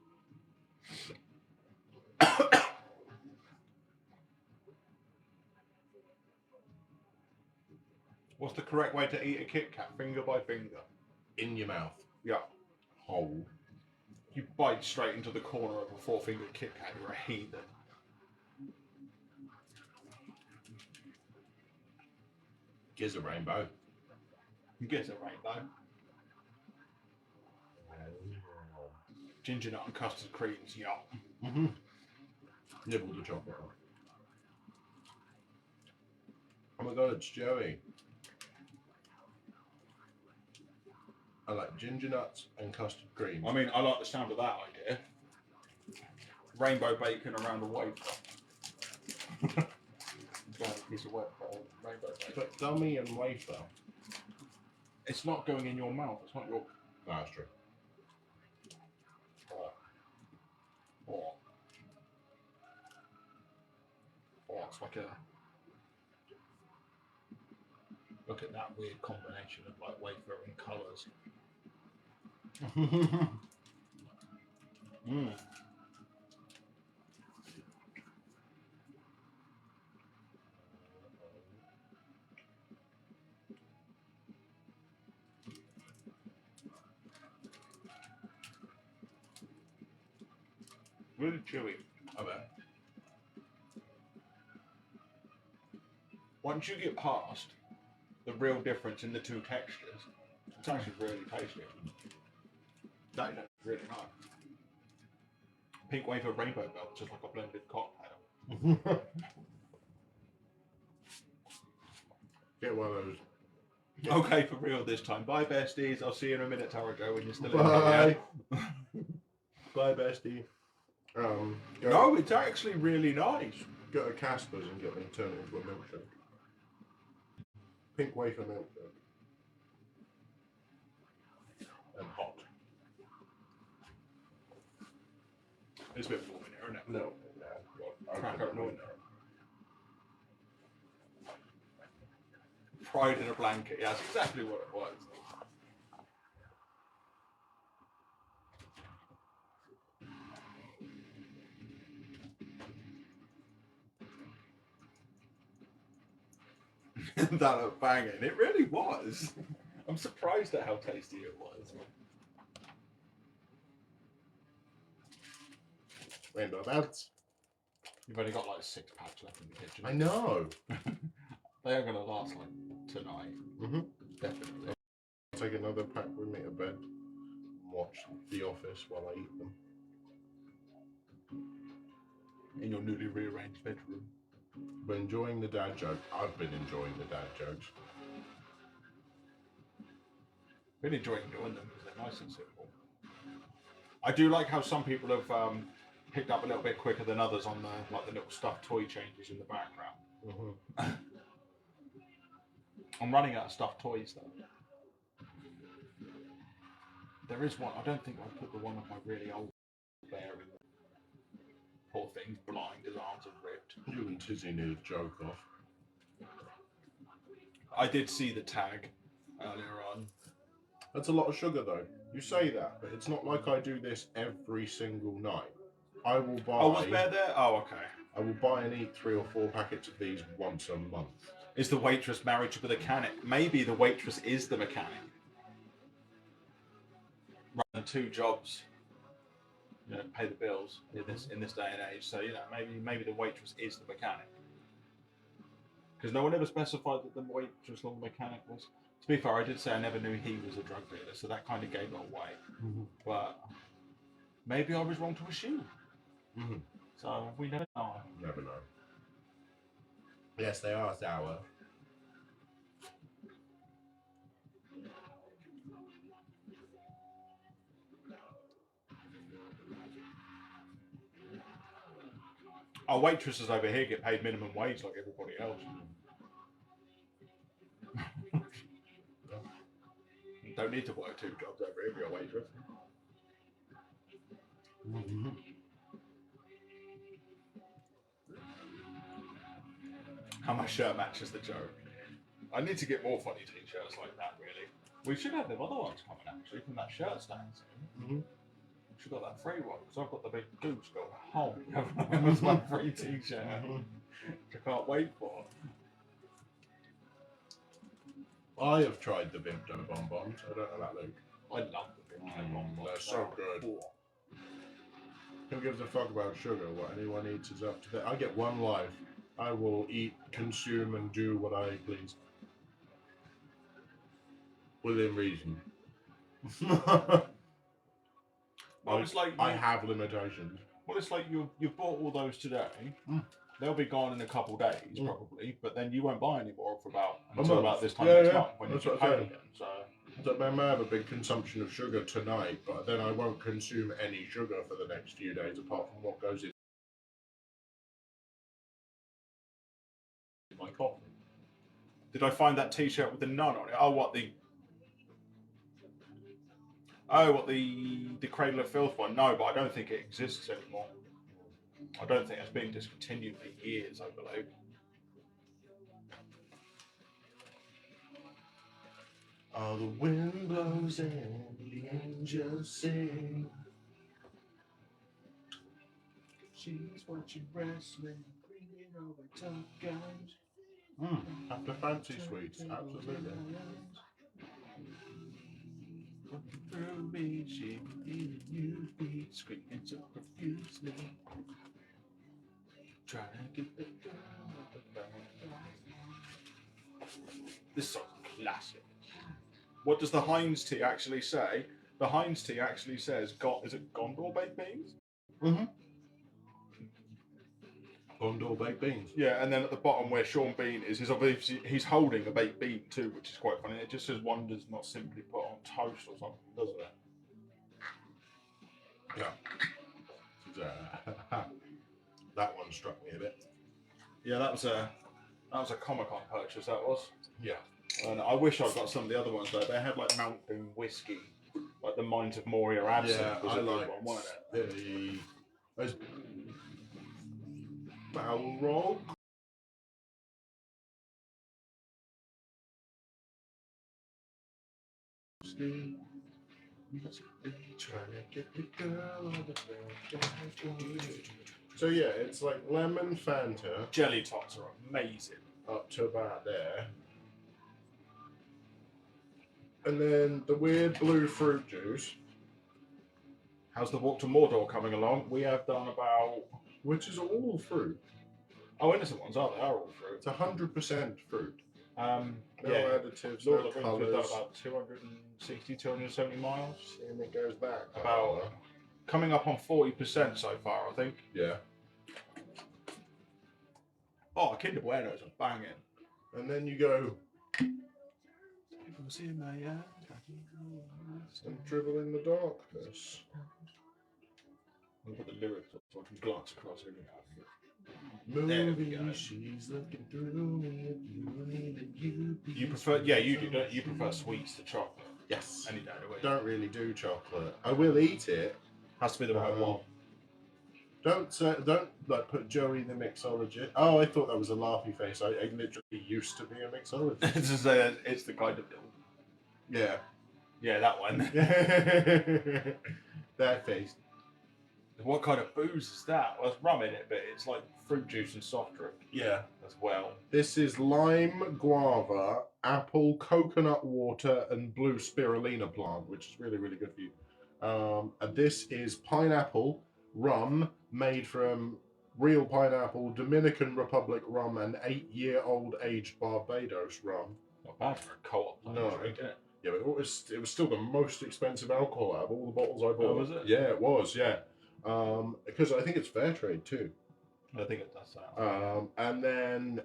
What's the correct way to eat a Kit Kat? Finger by finger. In your mouth. Yeah. Whole. You bite straight into the corner of a 4-finger Kit Kat, you're a heathen. Gives a rainbow. You get a rainbow. Ginger nut and custard creams, yeah. Mm-hmm. Nibble the chocolate off. Oh my god, it's Joey. I like ginger nuts and custard cream. I mean, I like the sound of that idea. Rainbow bacon around a wafer. A piece of rainbow bacon. But dummy and wafer. It's not going in your mouth. It's not your. No, that's true. Oh, it's like a. Look at that weird combination of like wafer and colours. Mm. Really chewy. I bet. Once you get past the real difference in the two textures, it's actually really tasty. That is really nice. Pink wafer rainbow belt, just like a blended cocktail. Get one of those. Okay, for real this time. Bye, besties. I'll see you in a minute, Tara Joe, when you're still Bye. in here. Bye, bestie. No, it's actually really nice. Go to Casper's and get them turned into a milkshake. Pink wafer milkshake. And hot. It's a bit warm in here, isn't it? No. Crack open the window. Pride in a blanket. Yeah, that's exactly what it was. That looked banging. It really was. I'm surprised at how tasty it was. Rainbow belts. You've only got like 6 packs left in the kitchen. I know. They are going to last like tonight. Mm-hmm. Definitely. I'll take another pack with me to bed and watch The Office while I eat them. In your newly rearranged bedroom. But enjoying the dad joke. I've been enjoying the dad jokes. Been enjoying doing them because they're nice and simple. I do like how some people have picked up a little bit quicker than others on the little stuffed toy changes in the background. Mm-hmm. I'm running out of stuffed toys though. There is one. I don't think I put the one of my really old bear in. Poor thing's blind, his arms are ripped. You and Tizzy need a joke off. I did see the tag earlier on. That's a lot of sugar though. You say that, but it's not like I do this every single night. I will buy. Oh, was Bear there? Oh, okay. I will buy and eat 3 or 4 packets of these once a month. Is the waitress married to the mechanic? Maybe the waitress is the mechanic. Running 2 jobs, you know, pay the bills in this day and age. So you know, maybe the waitress is the mechanic. Because no one ever specified that the waitress or the mechanic was. To be fair, I did say I never knew he was a drug dealer, so that kind of gave it away. Mm-hmm. But maybe I was wrong to assume. Mm-hmm. So we never know. Never know. Yes, they are sour. Our waitresses over here get paid minimum wage like everybody else. Don't need to work 2 jobs over here if you're a waitress. Mm-hmm. How my shirt matches the joke. I need to get more funny t-shirts like that, really. We should have them other ones coming, actually, from that shirt stand. Mm-hmm. We should got that free one, because I've got the big goose going home. That was my free t-shirt. Which I can't wait for. I have tried the Vimto bonbons. I don't know about Luke. I love the big bonbons. They're so good. Who gives a fuck about sugar? What anyone eats is up to them. I get one life. I will eat, consume, and do what I please. Within reason. Well, it's like I have limitations. Well, it's like you bought all those today. Mm. They'll be gone in a couple days probably, but then you won't buy any more for A until month. about this time Yeah, next yeah. month when That's you what get I'm paid saying. again. So So I may have a big consumption of sugar tonight, but then I won't consume any sugar for the next few days apart from what goes in my coffee. did I find that T-shirt with the nun on it? Oh, what the Cradle of Filth one? No, but I don't think it exists anymore. I don't think it's been discontinued for years, I believe. Oh, the wind blows and the angels sing. She's watching wrestling, bringing over tough guys. After fancy sweets, absolutely. Through me, she needed you beat, screaming so profusely. Trying to get the girl off the back. This song's a classic. What does the Heinz tea actually say? The Heinz tea actually says, is it Gondor baked beans? Mm-hmm. Gondor baked beans. Yeah, and then at the bottom where Sean Bean is, he's holding a baked bean too, which is quite funny. It just says wonders not simply put on toast or something, doesn't it? Yeah. That one struck me a bit. Yeah, that was a Comic-Con purchase, that was. Yeah. And I wish I'd got some of the other ones though. They had like Mountain Whiskey, like the Mines of Moria absinthe. Yeah, was I a good liked one, wasn't it? those Balrog. So yeah, it's like lemon Fanta Jelly tots are amazing. up to about there. And then the weird blue fruit juice. How's the Walk to Mordor coming along? We have done about... Which is all fruit. Oh, innocent ones, are they? Are all fruit. It's 100% fruit. No additives, Lord no of the Rings, we've done colours. about 260, 270 miles. And it goes back. About coming up on 40% so far, I think. Yeah. Oh, Kinder Buenos are banging. And then you go... People see my eyes. Some dribble in the darkness. I'll put the lyrics up so I can glance across every now and Movie, go. she's looking through me. You prefer, you do, don't you? Prefer sweets to chocolate? Yes. Any day of the week. Don't really do chocolate. I will eat it. Has to be the right one. Don't like put Joey the mixologist. Oh, I thought that was a laughy face. I literally used to be a mixologist. To say it's the kind of Yeah. Yeah, that one. That face. What kind of booze is that? Well, it's rum in it, but it's like fruit juice and soft drink. Yeah. As well. This is lime, guava, apple, coconut water, and blue spirulina plant, which is really, really good for you. And this is pineapple rum made from real pineapple, Dominican Republic rum, and 8-year-old aged Barbados rum. Not bad for a co-op. No. Drink, is it? Yeah, but it was still the most expensive alcohol out of all the bottles I bought. Oh, was it? Yeah, it was. Yeah, because I think it's fair trade too. I think it does that. And then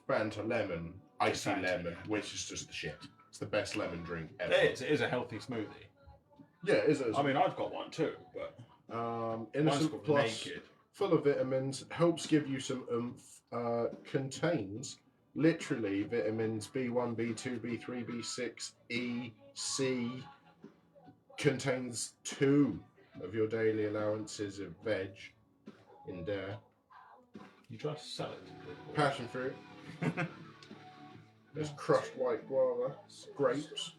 Fanta lemon, icy Fanta, lemon, yeah. which is just the shit. It's the best lemon drink ever. It is a healthy smoothie. Yeah, it is. I mean, I've got one too, but mine's Innocent called Plus, Naked. full of vitamins, helps give you some oomph. Contains literally vitamins B1, B2, B3, B6, E, C. Contains 2 of your daily allowances of veg in there. You try to sell it. Passion fruit. There's crushed white guava, grapes,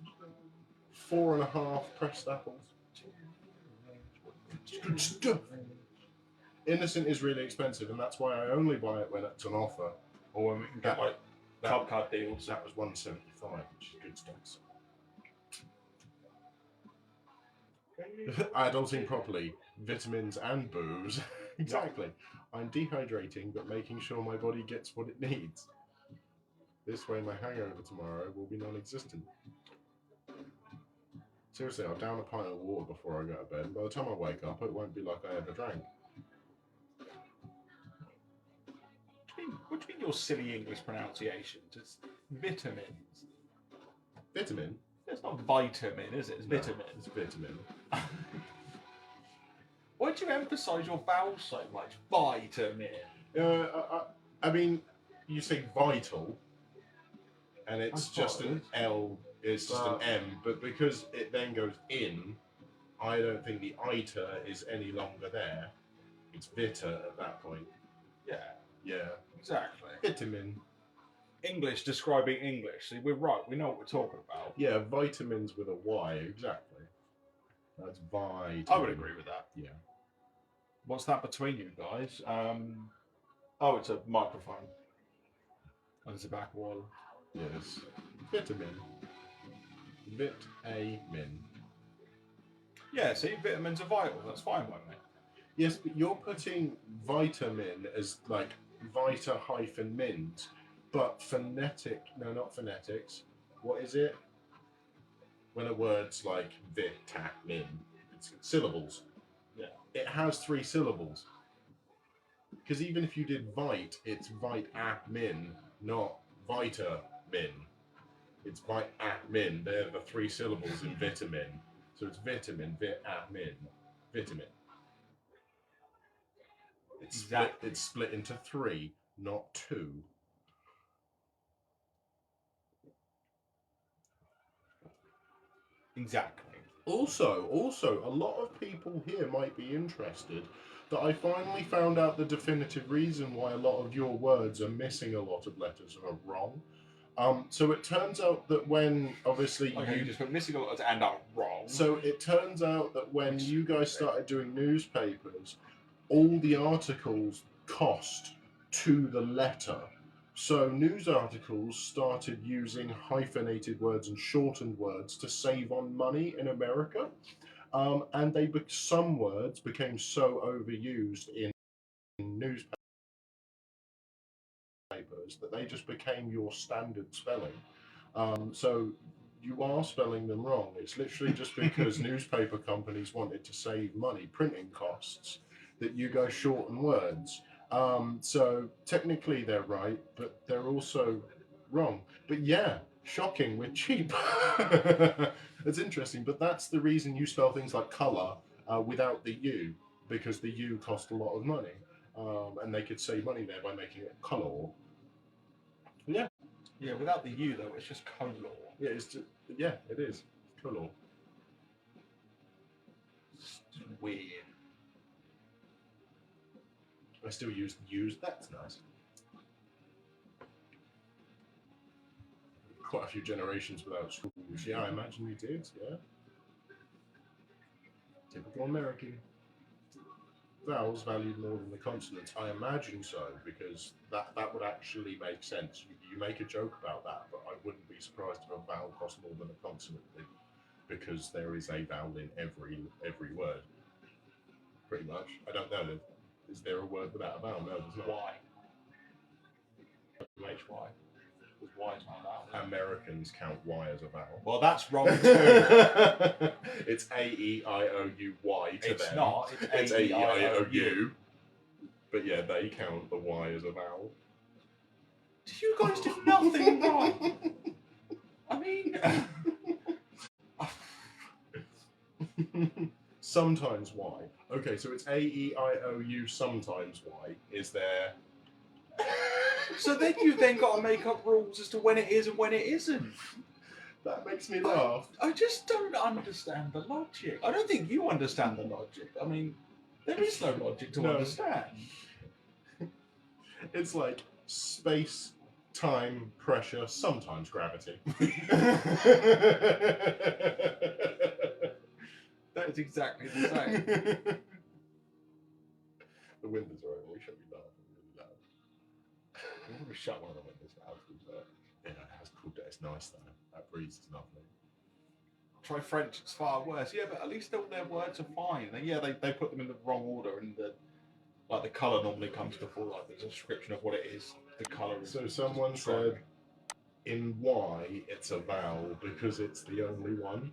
4.5 pressed apples. It's good stuff. Innocent is really expensive, and that's why I only buy it when it's on offer. Or when we can get like club card deals. That was $1.75, which is good stuff. Adulting properly, vitamins and booze. Exactly. I'm dehydrating, but making sure my body gets what it needs. This way, my hangover tomorrow will be non-existent. Seriously, I'll down a pint of water before I go to bed, and by the time I wake up, it won't be like I ever drank. What do you mean your silly English pronunciations? It's vitamins. Vitamin? It's not vitamin, is it? It's No, vitamin. it's vitamin. Why do you emphasise your vowels so much? Vitamin. I mean, you say vital, and it's I just an suppose. L, it's just an M, but because it then goes in, I don't think the iter is any longer there. It's vita at that point. Yeah, Yeah. exactly. Vitamin. English describing English. See, we're right. We know what we're talking about. Yeah, vitamins with a Y, exactly. That's vitamin. I would agree with that. Yeah. What's that between you guys? Oh, it's a microphone. And it's a back wall. Yes. Vitamin. Vitamin. Yeah, see, vitamins are vital. That's fine by me. Yes, but you're putting vitamin as like vita hyphen mint, but no, not phonetics. What is it? When a word's like vitamin, it's syllables. Yeah. It has 3 syllables. Because even if you did vite, it's vitamin, not vitamin. It's vitamin. They're the 3 syllables in vitamin. So it's vitamin, vitamin, vitamin. It's split into 3, not 2. Exactly. Also, a lot of people here might be interested that I finally found out the definitive reason why a lot of your words are missing a lot of letters and are wrong. So it turns out that when, obviously, you just put missing a lot and are wrong. So it turns out that when you guys started doing newspapers, all the articles cost to the letter. So news articles started using hyphenated words and shortened words to save on money in America. And some words became so overused in newspapers that they just became your standard spelling. So you are spelling them wrong. It's literally just because newspaper companies wanted to save money, printing costs, that you go shorten words. So technically they're right, but they're also wrong. But yeah, shocking, we're cheap. It's interesting, but that's the reason you spell things like colour without the U, because the U cost a lot of money. And they could save money there by making it colour. Yeah. Yeah, without the U though, it's just color. Yeah, it is. Colour. It's weird. I still use the U's. That's nice. Quite a few generations without schools. Yeah, I imagine you did, yeah. Typical American. Vowels valued more than the consonants. I imagine so, because that would actually make sense. You make a joke about that, but I wouldn't be surprised if a vowel cost more than a consonant, because there is a vowel in every word. Pretty much. I don't know. Is there a word without a vowel? No, there's not. Y. W-H-Y. Because Y is not a vowel. Americans count Y as a vowel. Well, that's wrong too. It's A-E-I-O-U-Y to It's them. not. It's A-E-I-O-U. But yeah, they count the Y as a vowel. You guys do nothing wrong. I mean... Sometimes Y. Okay, so it's A-E-I-O-U sometimes Y. Is there... So then you got to make up rules as to when it is and when it isn't. That makes me laugh. I just don't understand the logic. I don't think you understand the logic. I mean, there is no logic to understand. It's like space, time, pressure, sometimes gravity. That is exactly the same. The windows are open. We shouldn't be laughing really loud. I'm going to shut one of the windows now. Yeah, it's cool. It's nice though. That breeze is lovely. Try French, it's far worse. Yeah, but at least all their words are fine. And yeah, they put them in the wrong order, and the colour normally comes before like the description of what it is. The colour is. So someone said in Y it's a vowel because it's the only one.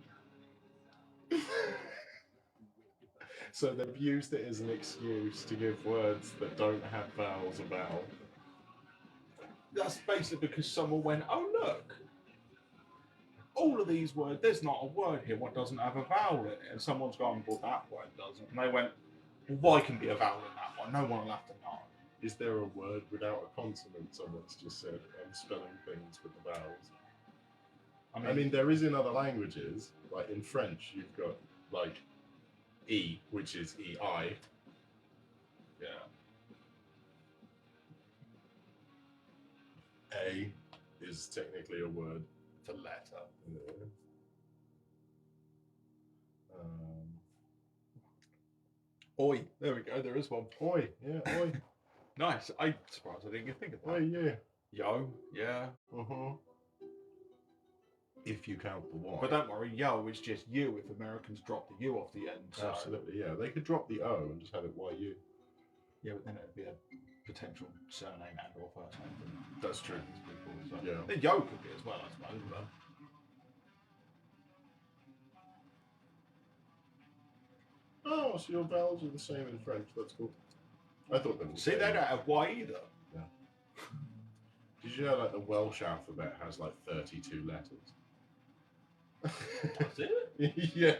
So they've used it as an excuse to give words that don't have vowels a vowel. That's basically because someone went, oh look, all of these words, there's not a word here, what doesn't have a vowel in it? And someone's gone, well, that word doesn't. And they went, well, why can be a vowel in that one? No one will have to know. Is there a word without a consonant? Someone's just said, I'm spelling things with the vowels. I mean, there is in other languages, like in French, you've got like E, which is EI. yeah. A is technically a word. It's a letter. Yeah. Oi. There we go. There is one. Oi, yeah, oi. Nice. I'm surprised I didn't get think of that. Oi, yeah. Yo. Yeah. If you count the Y. But don't worry, yo is just you if Americans drop the U off the end. So. Absolutely, yeah. They could drop the O and just have it YU. Yeah, but then it would be a potential surname and or first name for That's true. these people. So. Yeah. The yo could be as well, I suppose. But... Oh, so your vowels are the same in French. That's cool. I thought they were. See, they don't have Y either. Yeah. Did you know like the Welsh alphabet has like 32 letters? Does it? Yeah.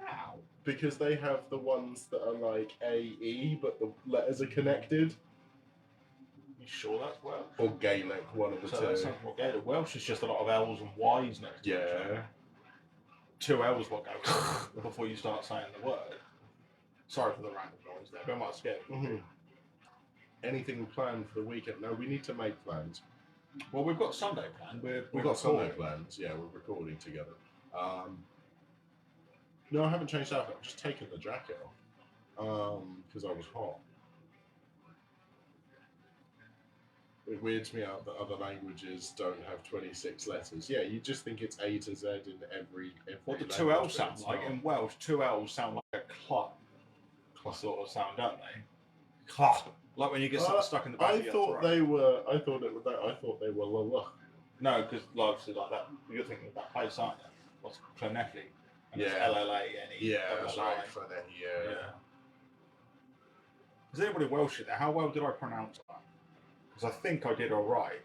How? Because they have the ones that are like A-E, but the letters are connected. You sure that's Welsh? Or Gaelic, one of the So two. that sounds more Gaelic. Welsh is just a lot of L's and Y's next to each other. Yeah. 2 L's what go before you start saying the word. Sorry for the random noise there, but I might scare you. Mm-hmm. Anything planned for the weekend? No, we need to make plans. Well, we've got Sunday planned. We've got Sunday plans. Yeah, we're recording together. No, I haven't changed outfit. I've just taken the jacket off because I was hot. It weirds me out that other languages don't have 26 letters. Yeah, you just think it's A to Z in every What do language, 2 L's but sound it's like? not. In Welsh, 2 L's sound like a clot sort of sound, don't they? Clot. Like when you get something stuck in the back of your throat. they were. I thought they were la la. No, because obviously like that, you're thinking of that place, aren't you? What's Clonethley? And it's Yeah. L-L-A-N-E. Yeah, that's L-L-I. right. For that, yeah. Is anybody Welsh in there? How well did I pronounce that? Because I think I did all right.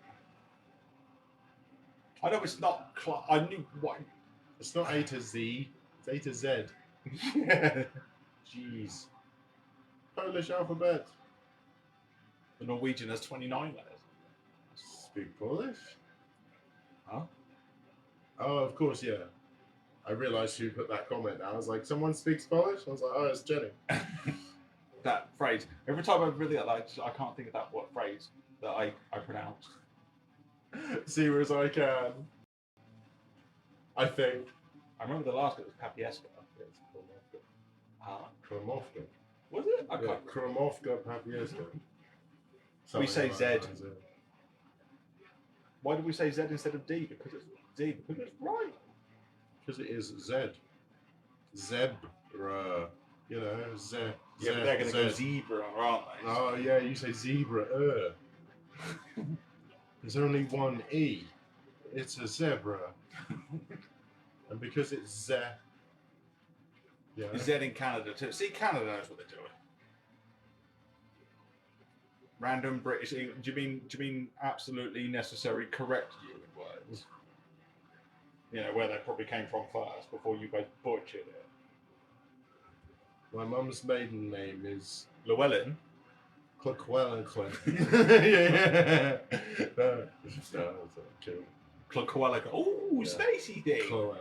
I know it's not. I knew what. It's not A to Z. It's A to Z. Yeah. Jeez. Polish alphabet. The Norwegian has 29 letters. Speak Polish? Huh? Oh, of course, yeah. I realised who put that comment. I was like, someone speaks Polish? I was like, oh, it's Jenny. That phrase. Every time I really like, I can't think of that what phrase that I pronounce. See as I can. I think. I remember the last bit was Papieska. It's Kromovka. Ah, Kromovka. was it? I Yeah, can't remember. Kromovka Papieska. We say Something Z. like that, Why did we say Z instead of D? Because it's D. Because it's right. because it is Z. Zebra. You know, Z. Yeah, but they're going to go zebra, aren't they? Oh, yeah, you say zebra. There's only one E. It's a zebra. And because it's Z. Yeah. Z in Canada too. See, Canada knows what they're doing. Random British. Do you mean absolutely necessary correct you in words? You know, where they probably came from first before you guys butchered it. My mum's maiden name is Llewellyn. Clockwellan. Yeah. No, it's kill. Clockwellan. Ooh, Yeah. spacey thing. Cloan.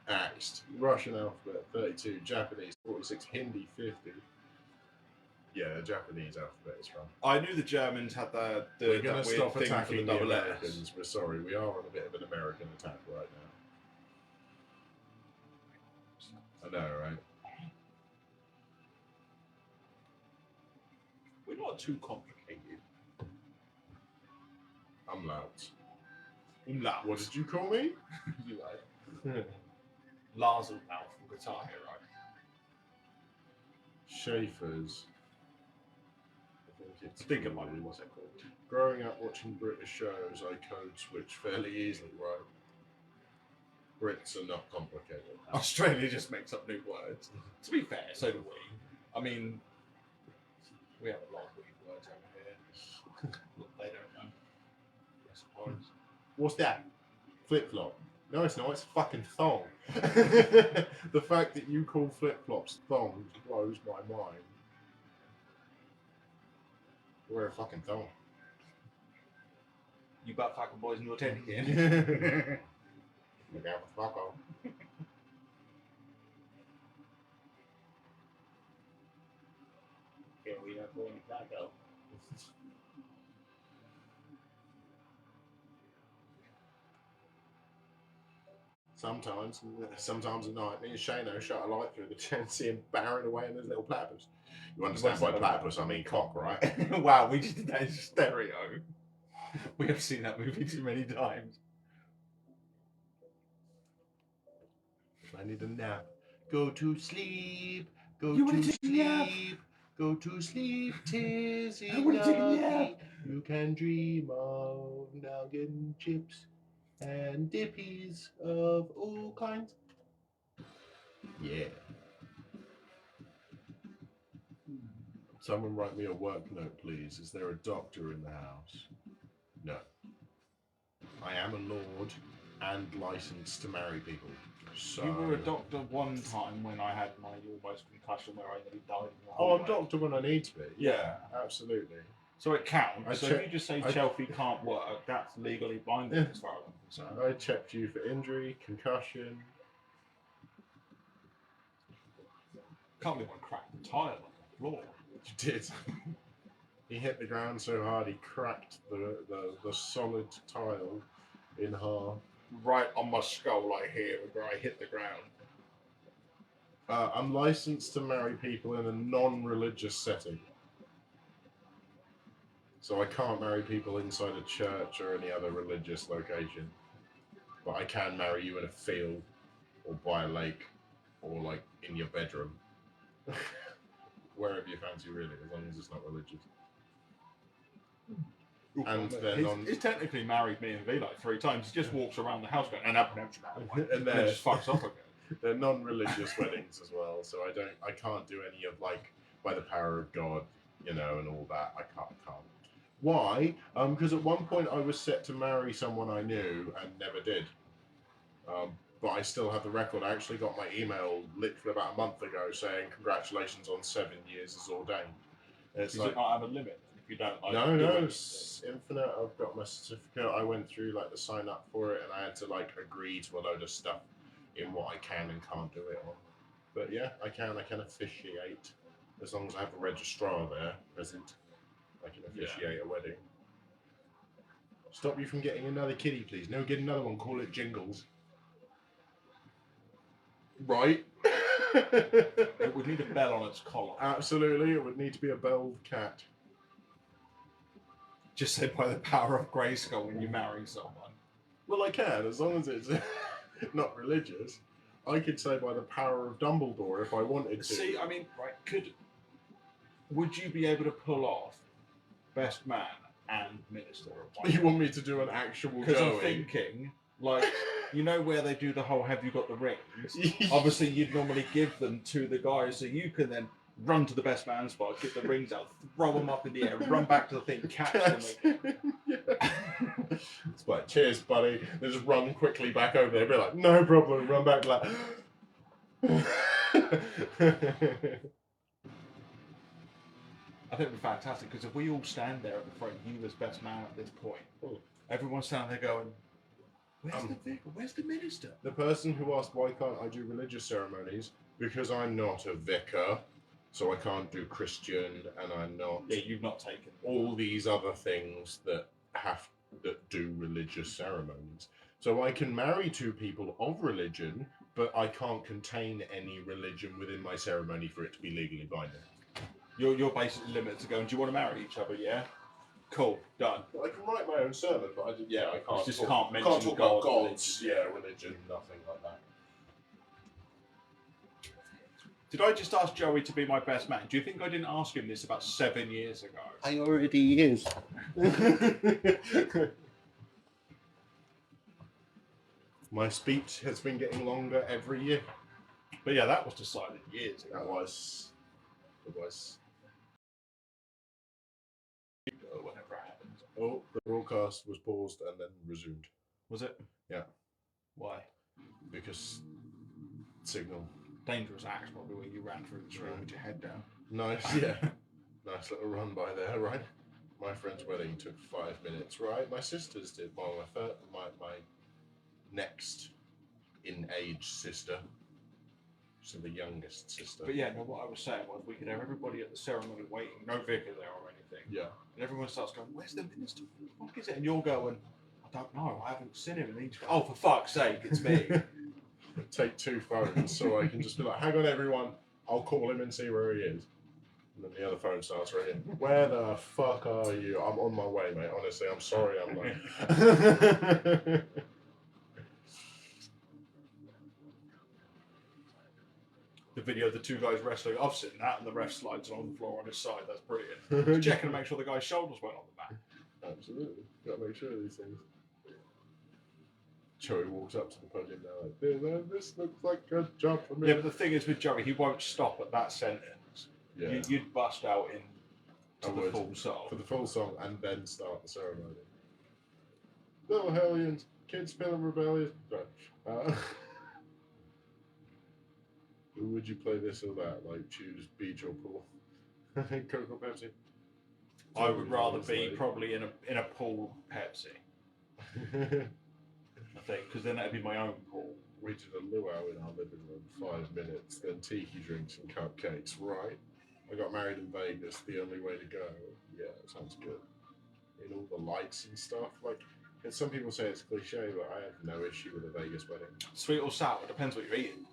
Axed. Russian alphabet 32. Japanese 46. Hindi 50. Yeah, the Japanese alphabet is wrong. I knew the Germans had the We're going that to weird stop thing for attacking the double S. Americans. We're sorry. We are on a bit of an American attack right now. I know, right? We're not too complicated. Umlaut. Umlaut. What did you call me? You like Lars Umlaut from Guitar Hero. Schaefer's. I think it's Think it might be called what's it called. Growing up watching British shows, I code switch fairly easily, right? Brits are not complicated. Australia just makes up new words. To be fair, so do we. I mean, we have a lot of weird words over here. They don't know, I suppose. What's that? Flip flop. No, it's not. It's fucking thong. The fact that you call flip flops thongs blows my mind. Wear a fucking thong. You butt fucking boys in your tent again. Look out for fuck. Yeah, we have one taco. Sometimes at night, me and Shano shut a light through the tent, see him barring away in his little platypus. You understand by platypus, I mean cock, right? Wow, we just did that in stereo. We have seen that movie too many times. I need a nap. Go to sleep. Go You to wanna take a nap? sleep. Go to sleep, tis I wanna take a nap. enough. You can dream of nugget chips and dippies of all kinds. Yeah. Someone write me a work note, please. Is there a doctor in the house? No. I am a lord and licensed to marry people. So... You were a doctor one time when I had my almost concussion where I nearly died. In the Oh, I'm hallway. doctor when I need to be. Yeah. Absolutely. So it counts. So if you just say I- Chelsea can't work, that's legally binding as far as I'm concerned. I checked you for injury, concussion. Can't believe I cracked the tile on the floor. You did. He hit the ground so hard he cracked the solid tile in half. Right on my skull, like here, where I hit the ground. I'm licensed to marry people in a non-religious setting. So I can't marry people inside a church or any other religious location. But I can marry you in a field or by a lake or like in your bedroom. Wherever you fancy really, as long as it's not religious. And then he's technically married me and V like 3 times. He just walks around the house going, and and then just fucks off again. they're non-religious weddings as well, so I can't do any of like by the power of God, you know, and all that. I can't. Why? Because at one point I was set to marry someone I knew and never did. But I still have the record. I actually got my email literally about a month ago saying congratulations on 7 years as ordained. And it's Does like, it not have a limit if you don't like no, do no, anything? it's infinite. I've got my certificate. I went through like the sign up for it, and I had to like agree to a load of stuff in what I can and can't do it on. But yeah, I can officiate as long as I have a registrar there present. I can officiate a wedding. Stop you from getting another kitty, please. No, get another one. Call it Jingles. Right. It would need a bell on its collar. Absolutely, it would need to be a belled cat. Just said by the power of Grayskull when you marry someone. Well, I can, as long as it's not religious. I could say by the power of Dumbledore if I wanted to. See, I mean, right, would you be able to pull off best man and minister at once? You want me to do an actual Because I'm going? thinking, like, you know where they do the whole "Have you got the rings"? Obviously, you'd normally give them to the guy, so you can then run to the best man spot, get the rings out, throw them up in the air, run back to the thing, catch them. Yeah. It's like, cheers, buddy. They just run quickly back over there. Be like, no problem. Run back like. I think it'd be fantastic because if we all stand there at the front, you as best man at this point, everyone's standing there going, "Where's the vicar? Where's the minister?" The person who asked why can't I do religious ceremonies, because I'm not a vicar, so I can't do Christian, and I'm not Yeah, you've not taken. all these other things that do religious ceremonies. So I can marry 2 people of religion, but I can't contain any religion within my ceremony for it to be legally binding. You're basically limited to going, "Do you want to marry each other?" Yeah. Cool. Done. I can write my own sermon, but I can't. just talk, can't mention talk God, about gods. religion. Religion, nothing like that. Did I just ask Joey to be my best man? Do you think I didn't ask him this about 7 years ago? I already is. My speech has been getting longer every year. But yeah, that was decided years ago. That was. It was. Whatever happened. Oh, the broadcast was paused and then resumed. Was it? Yeah. Why? Because signal. Dangerous act, probably, when you ran through the screen with your head down. Nice, yeah. Nice little run by there, right? My friend's wedding took 5 minutes, right? My sister's did. Well, my next in age sister. So the youngest sister. But yeah, no, what I was saying was we could have everybody at the ceremony waiting, no vicar there or anything. Yeah. And everyone starts going, "Where's the minister? What the fuck is it?" And you're going, "I don't know, I haven't seen him." And he's going, "Oh, for fuck's sake, it's me." Take 2 phones so I can just be like, "Hang on, everyone, I'll call him and see where he is." And then the other phone starts ringing. "Where the fuck are you? I'm on my way, mate. Honestly, I'm sorry, I'm late." The video of the 2 guys wrestling, I've seen that, and the ref slides on the floor on his side. That's brilliant. Just checking to make sure the guy's shoulders weren't on the mat. Absolutely. Got to make sure of these things. Joey walks up to the podium now like, "This looks like a job for me." Yeah, but the thing is with Joey, he won't stop at that sentence. Yeah. You'd bust out in I to the would. full song. For the full song and then start the ceremony. Little hellions, kids feeling rebellious. Sorry. Who would you play this or that? Like choose beach or pool? Coke or Pepsi? I would rather be probably in a pool Pepsi, I think, because then that'd be my own pool. We did a luau in our living room, 5 minutes, then tiki drinks and cupcakes, right? I got married in Vegas, the only way to go. Yeah, sounds good. In all the lights and stuff. Like, and some people say it's cliche, but I have no issue with a Vegas wedding. Sweet or sour, depends what you're eating.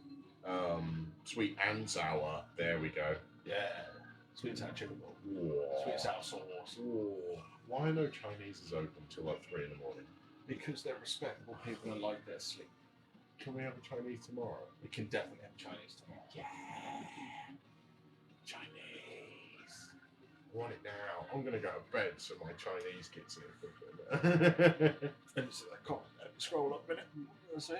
Sweet and sour, there we go. Yeah, sweet and sour chicken bowl. Whoa. Sweet and sour sauce. Whoa. Why no Chinese is open till like 3 in the morning? Because they're respectable people and like their sleep. Can we have a Chinese tomorrow? We can definitely have Chinese tomorrow. Yeah. Chinese. I want it now. I'm gonna go to bed so my Chinese gets here quicker. Let me see that comment. Scroll up a minute. Let's see.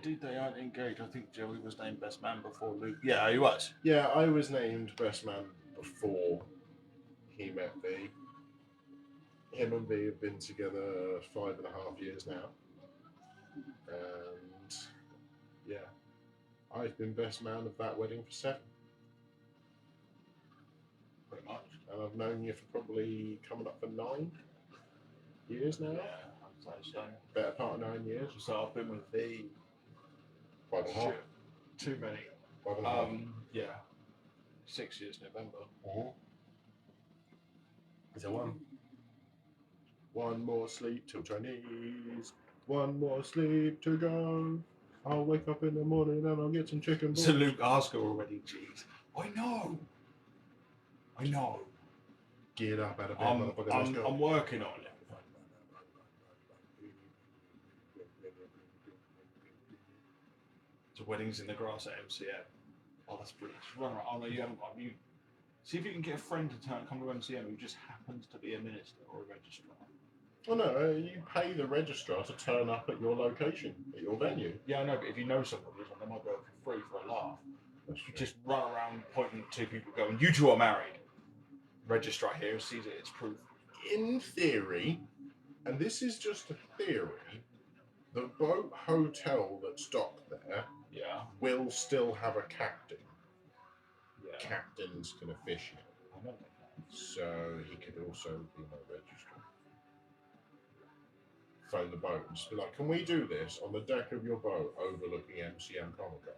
Did they aren't engaged? I think Joey was named best man before Luke. Yeah, he was. Yeah, I was named best man before he met V. Him and V have been together 5.5 years now. And yeah, I've been best man of that wedding for 7. Pretty much. And I've known you for probably coming up for 9 years now. Yeah, I'd say so. Better part of 9 years. So I've been with the 5.5. too many. 5.5. Yeah. 6 years November. Is there one? One more sleep till Chinese. One more sleep to go. I'll wake up in the morning and I'll get some chicken balls. So Luke Oscar already, jeez. I know. Get up out of bed, motherfucker. Let's go. I'm working on it. So weddings in the grass at MCM. Oh, that's brilliant. Just run around. Oh no, you haven't got you. See if you can get a friend to come to MCM who just happens to be a minister or a registrar. Oh no, you pay the registrar to turn up at your location, at your venue. Yeah, I know, but if you know somebody, they might go for free for a laugh. That's You true. just run around pointing to people going, "You two are married." Registrar here sees it, it's proof. In theory, and this is just a theory, the boat hotel that's docked there Yeah. will still have a captain. Yeah. Captains can officiate. I know that. So he could also be my registrar. Phone the boat and just be like, "Can we do this on the deck of your boat overlooking MCM Comic Con?"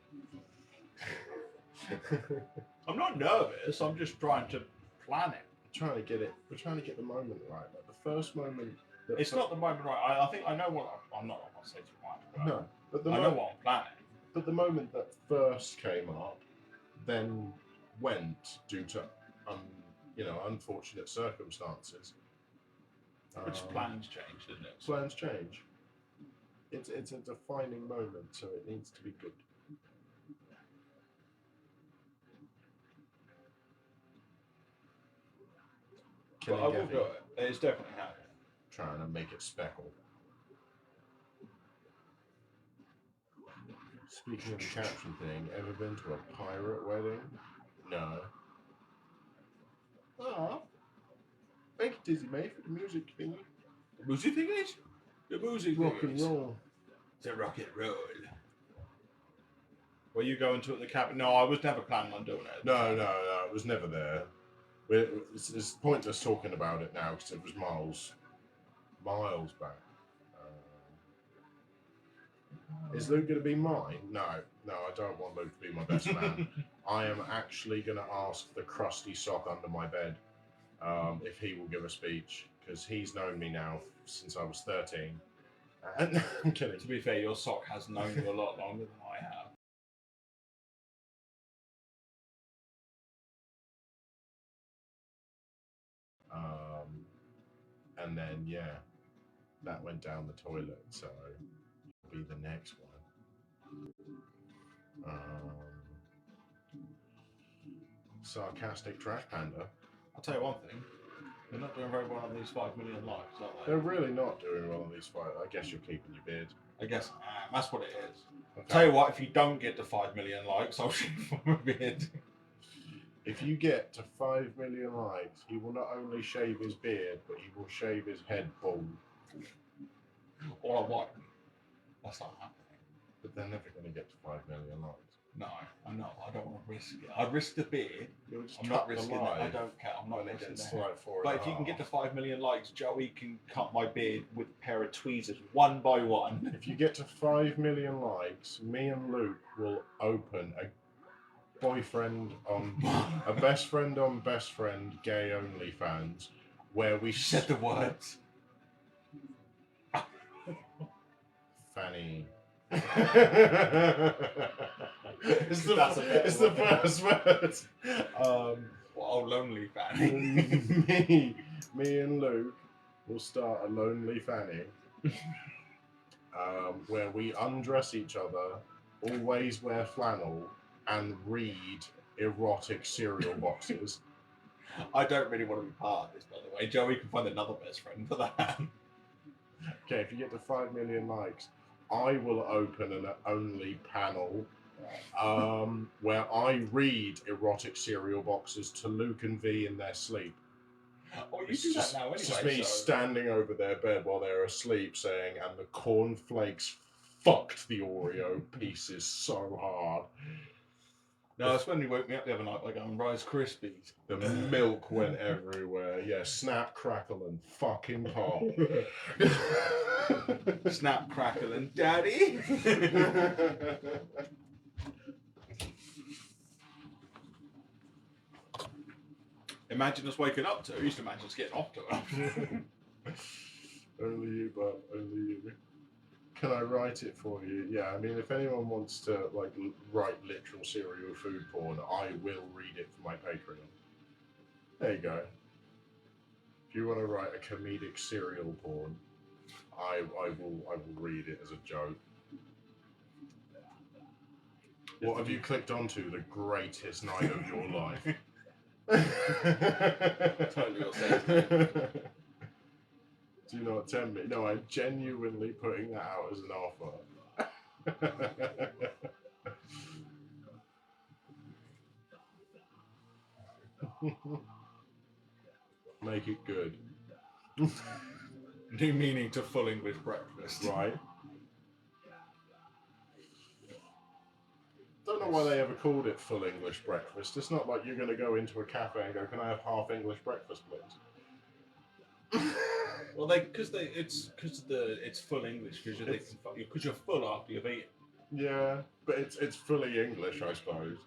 I'm not nervous, I'm just trying to plan it. We're trying to get the moment right. Like the first moment. It's not the moment right. I think I know what I'm not going to say too much. But No, but the I know what I'm planning. But the moment that first came up, then went due to, unfortunate circumstances. Which plans change, didn't it? Plans change. It's a defining moment, so it needs to be good. But I will do it. It's definitely happening. Trying to make it speckle. Speaking of the caption thing, ever been to a pirate wedding? No. Ah. Thank you, Dizzy mate, for the music thingy. The music thing is? The music Rock and roll. It's a rock and roll. Were you going to at the cabin? No, I was never planning on doing it. No, it was never there. It's pointless talking about it now because it was miles back. Is Luke going to be mine? No, I don't want Luke to be my best man. I am actually going to ask the crusty sock under my bed if he will give a speech, because he's known me now since I was 13. And I'm kidding. To be fair, your sock has known you a lot longer than I have. And then, yeah, that went down the toilet, so you'll be the next one. Sarcastic Trash Panda. I'll tell you one thing. They're not doing very well on these 5 million likes, are they? They're really not doing well on these fights. I guess you're keeping your beard. I guess that's what it is. Okay. Tell you what, if you don't get to 5 million likes, I'll shave my beard. If you get to 5 million likes, he will not only shave his beard, but he will shave his head bald. Or I won't. That's not happening. But they're never going to get to 5 million likes. No, I know. I don't want to risk it. I'd risk the beard. I'm not risking it. I don't care. I'm not risking it. Like but if you can get to 5 million likes, Joey can cut my beard with a pair of tweezers one by one. If you get to 5 million likes, me and Luke will open a best friend on best friend gay OnlyFans where we said the words. Fanny. It's the first words. Lonely Fanny. me and Luke will start a Lonely Fanny, where we undress each other, always wear flannel, and read erotic cereal boxes. I don't really want to be part of this, by the way. Joey can find another best friend for that. Okay, if you get to 5 million likes, I will open an only panel where I read erotic cereal boxes to Luke and V in their sleep. Oh, you do that now anyway. It's just me standing over their bed while they're asleep saying, and the cornflakes fucked the Oreo pieces so hard. No, that's when you woke me up the other night by going Rice Krispies. The milk went everywhere. Yeah, snap, crackle, and fucking pop. Snap, crackle, and daddy. Imagine us waking up to it. I used to imagine us getting off to it. Only you, Bob. Only you. Can I write it for you? Yeah, I mean, if anyone wants to write literal cereal food porn, I will read it for my Patreon. There you go. If you want to write a comedic cereal porn, I will read it as a joke. What have you clicked onto? The greatest night of your life. Totally upset. Do not tempt me. No, I'm genuinely putting that out as an offer. Make it good. New meaning to full English breakfast. Right. Don't know why they ever called it full English breakfast. It's not like you're going to go into a cafe and go, "Can I have half English breakfast, please?" Well, it's full English because you're full after you've eaten. Yeah, but it's fully English, I suppose.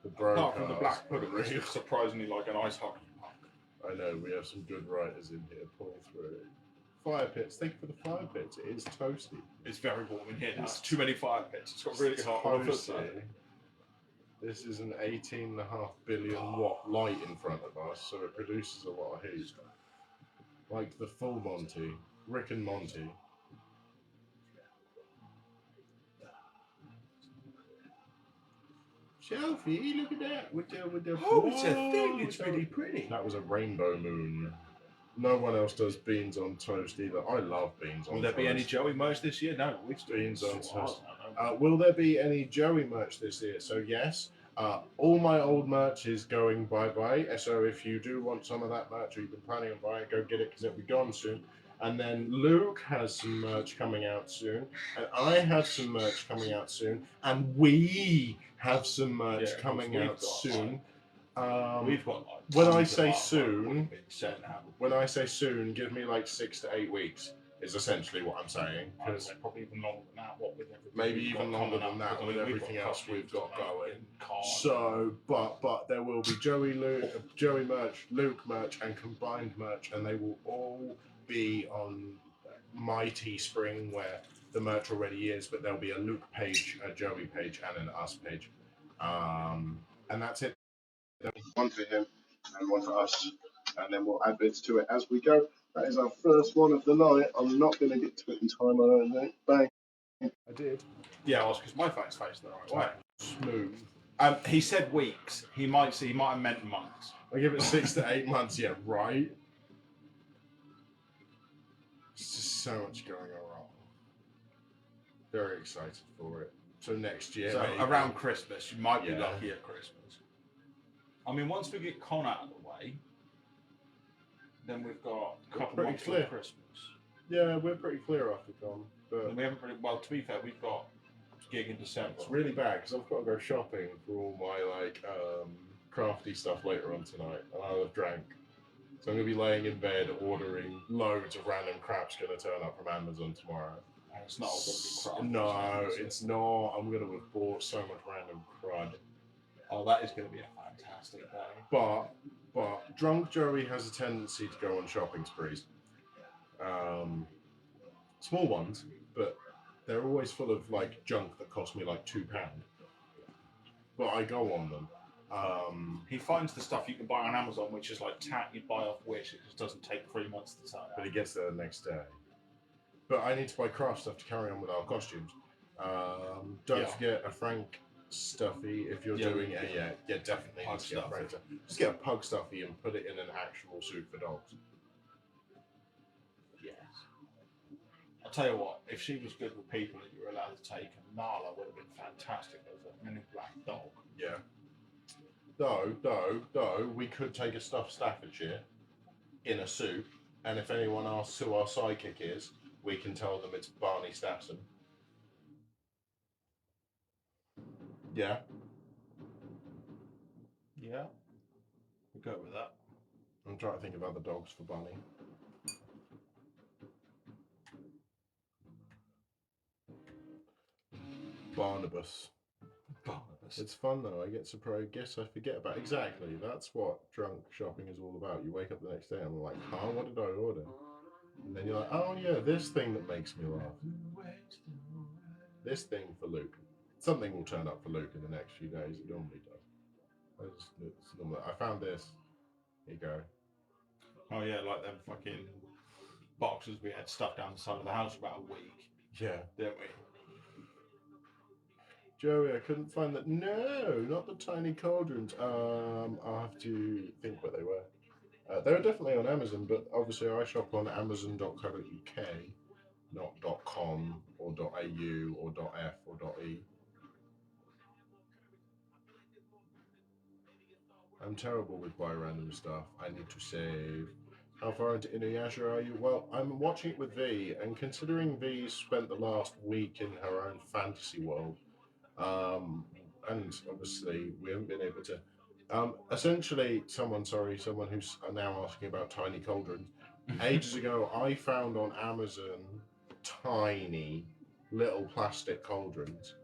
Apart from the black pudding, which is surprisingly like an ice hockey puck. I know, we have some good writers in here. Pull through. Fire pits. Thank you for the fire pits. It is toasty. It's very warm in here. There's too many fire pits. It's got really hot. Toasty. This is an 18.5 billion watt light in front of us, so it produces a lot of heat. Like the full Monty. Rick and Monty. Selfie, look at that with the Oh, it's a thing. It's really pretty. That was a rainbow moon. No one else does beans on toast either. I love beans on Will toast. there be any Joey merch this year? No, we've Beans on toast. toast. Will there be any Joey merch this year? So yes, all my old merch is going bye-bye. So if you do want some of that merch or you've been planning on buying it, go get it because it'll be gone soon. And then Luke has some merch coming out soon, and I have some merch coming out soon, and we have some merch coming out soon. We've got like when I tons of say artwork soon, we've been sent out. when I say soon, give me like 6 to 8 weeks. Is essentially what I'm saying. I'd say probably even longer than that. What with everything Maybe we've even got longer coming than up, that 'cause, with we've everything got else we've got costumes to going. make and cards. So, but there will be Joey merch, Luke merch, and combined merch, and they will all be on my Teespring, where the merch already is. But there'll be a Luke page, a Joey page, and an us page, and that's it. One for him and one for us, and then we'll add bits to it as we go. That is our first one of the night. I'm not going to get to it in time, I don't think. Bang. I did. Yeah, well, because my phone's facing the right way. Smooth. He said weeks. He might have meant months. I give it 6 to 8 months. Yeah, right. There's just so much going on. Very excited for it. So next year, So maybe. around Christmas, you might be Yeah. lucky at Christmas. I mean, once we get Con out of the way, then we've got a couple pretty months clear. till Christmas. Yeah, we're pretty clear after Con, but And we haven't really, well, to be fair, we've got a gig in December. it's really bad because I've got to go shopping for all my crafty stuff later on tonight, and I'll have drank. So I'm gonna be laying in bed ordering loads of random crap's gonna turn up from Amazon tomorrow. And it's not all going to be crap. No, it's not. I'm gonna have bought so much random crud. Oh, that is going to be a fantastic day. But drunk Joey has a tendency to go on shopping sprees. Small ones, but they're always full of like junk that cost me like £2. But I go on them. He finds the stuff you can buy on Amazon, which is like tat you buy off Wish. It just doesn't take 3 months to turn But out. he gets there the next day. But I need to buy craft stuff to carry on with our costumes. Don't forget a Frank stuffy if you're doing it. Yeah, definitely Pug need to get a Frank stuffy. stuffy. Just get a pug stuffy and put it in an actual suit for dogs. Yes. I'll tell you what, if she was good with people that you were allowed to take, Nala would have been fantastic as a mini black dog. Yeah. Though, we could take a stuffed Staffordshire in a suit, and if anyone asks who our sidekick is, we can tell them it's Barney Staffson. Yeah. Yeah. We'll go with that. I'm trying to think of other dogs for Barney. Barnabas. It's fun though. I get surprised. Guess I forget about exactly. That's what drunk shopping is all about. You wake up the next day and I'm like, huh, what did I order? And then you're like, oh yeah, this thing that makes me laugh. This thing for Luke. Something will turn up for Luke in the next few days. It normally does. I found this. Here you go. Oh yeah, like them fucking boxes we had stuffed down the side of the house for about a week, Yeah. didn't we? Joey, I couldn't find that. No, not the tiny cauldrons. I'll have to think what they were. They were definitely on Amazon, but obviously I shop on amazon.co.uk, not .com or .au or .f or .e. I'm terrible with buy random stuff. I need to save. How far into Inuyasha are you? Well, I'm watching it with V, and considering V spent the last week in her own fantasy world, and obviously we haven't been able to. Essentially, someone who's now asking about tiny cauldrons. Ages ago, I found on Amazon tiny little plastic cauldrons,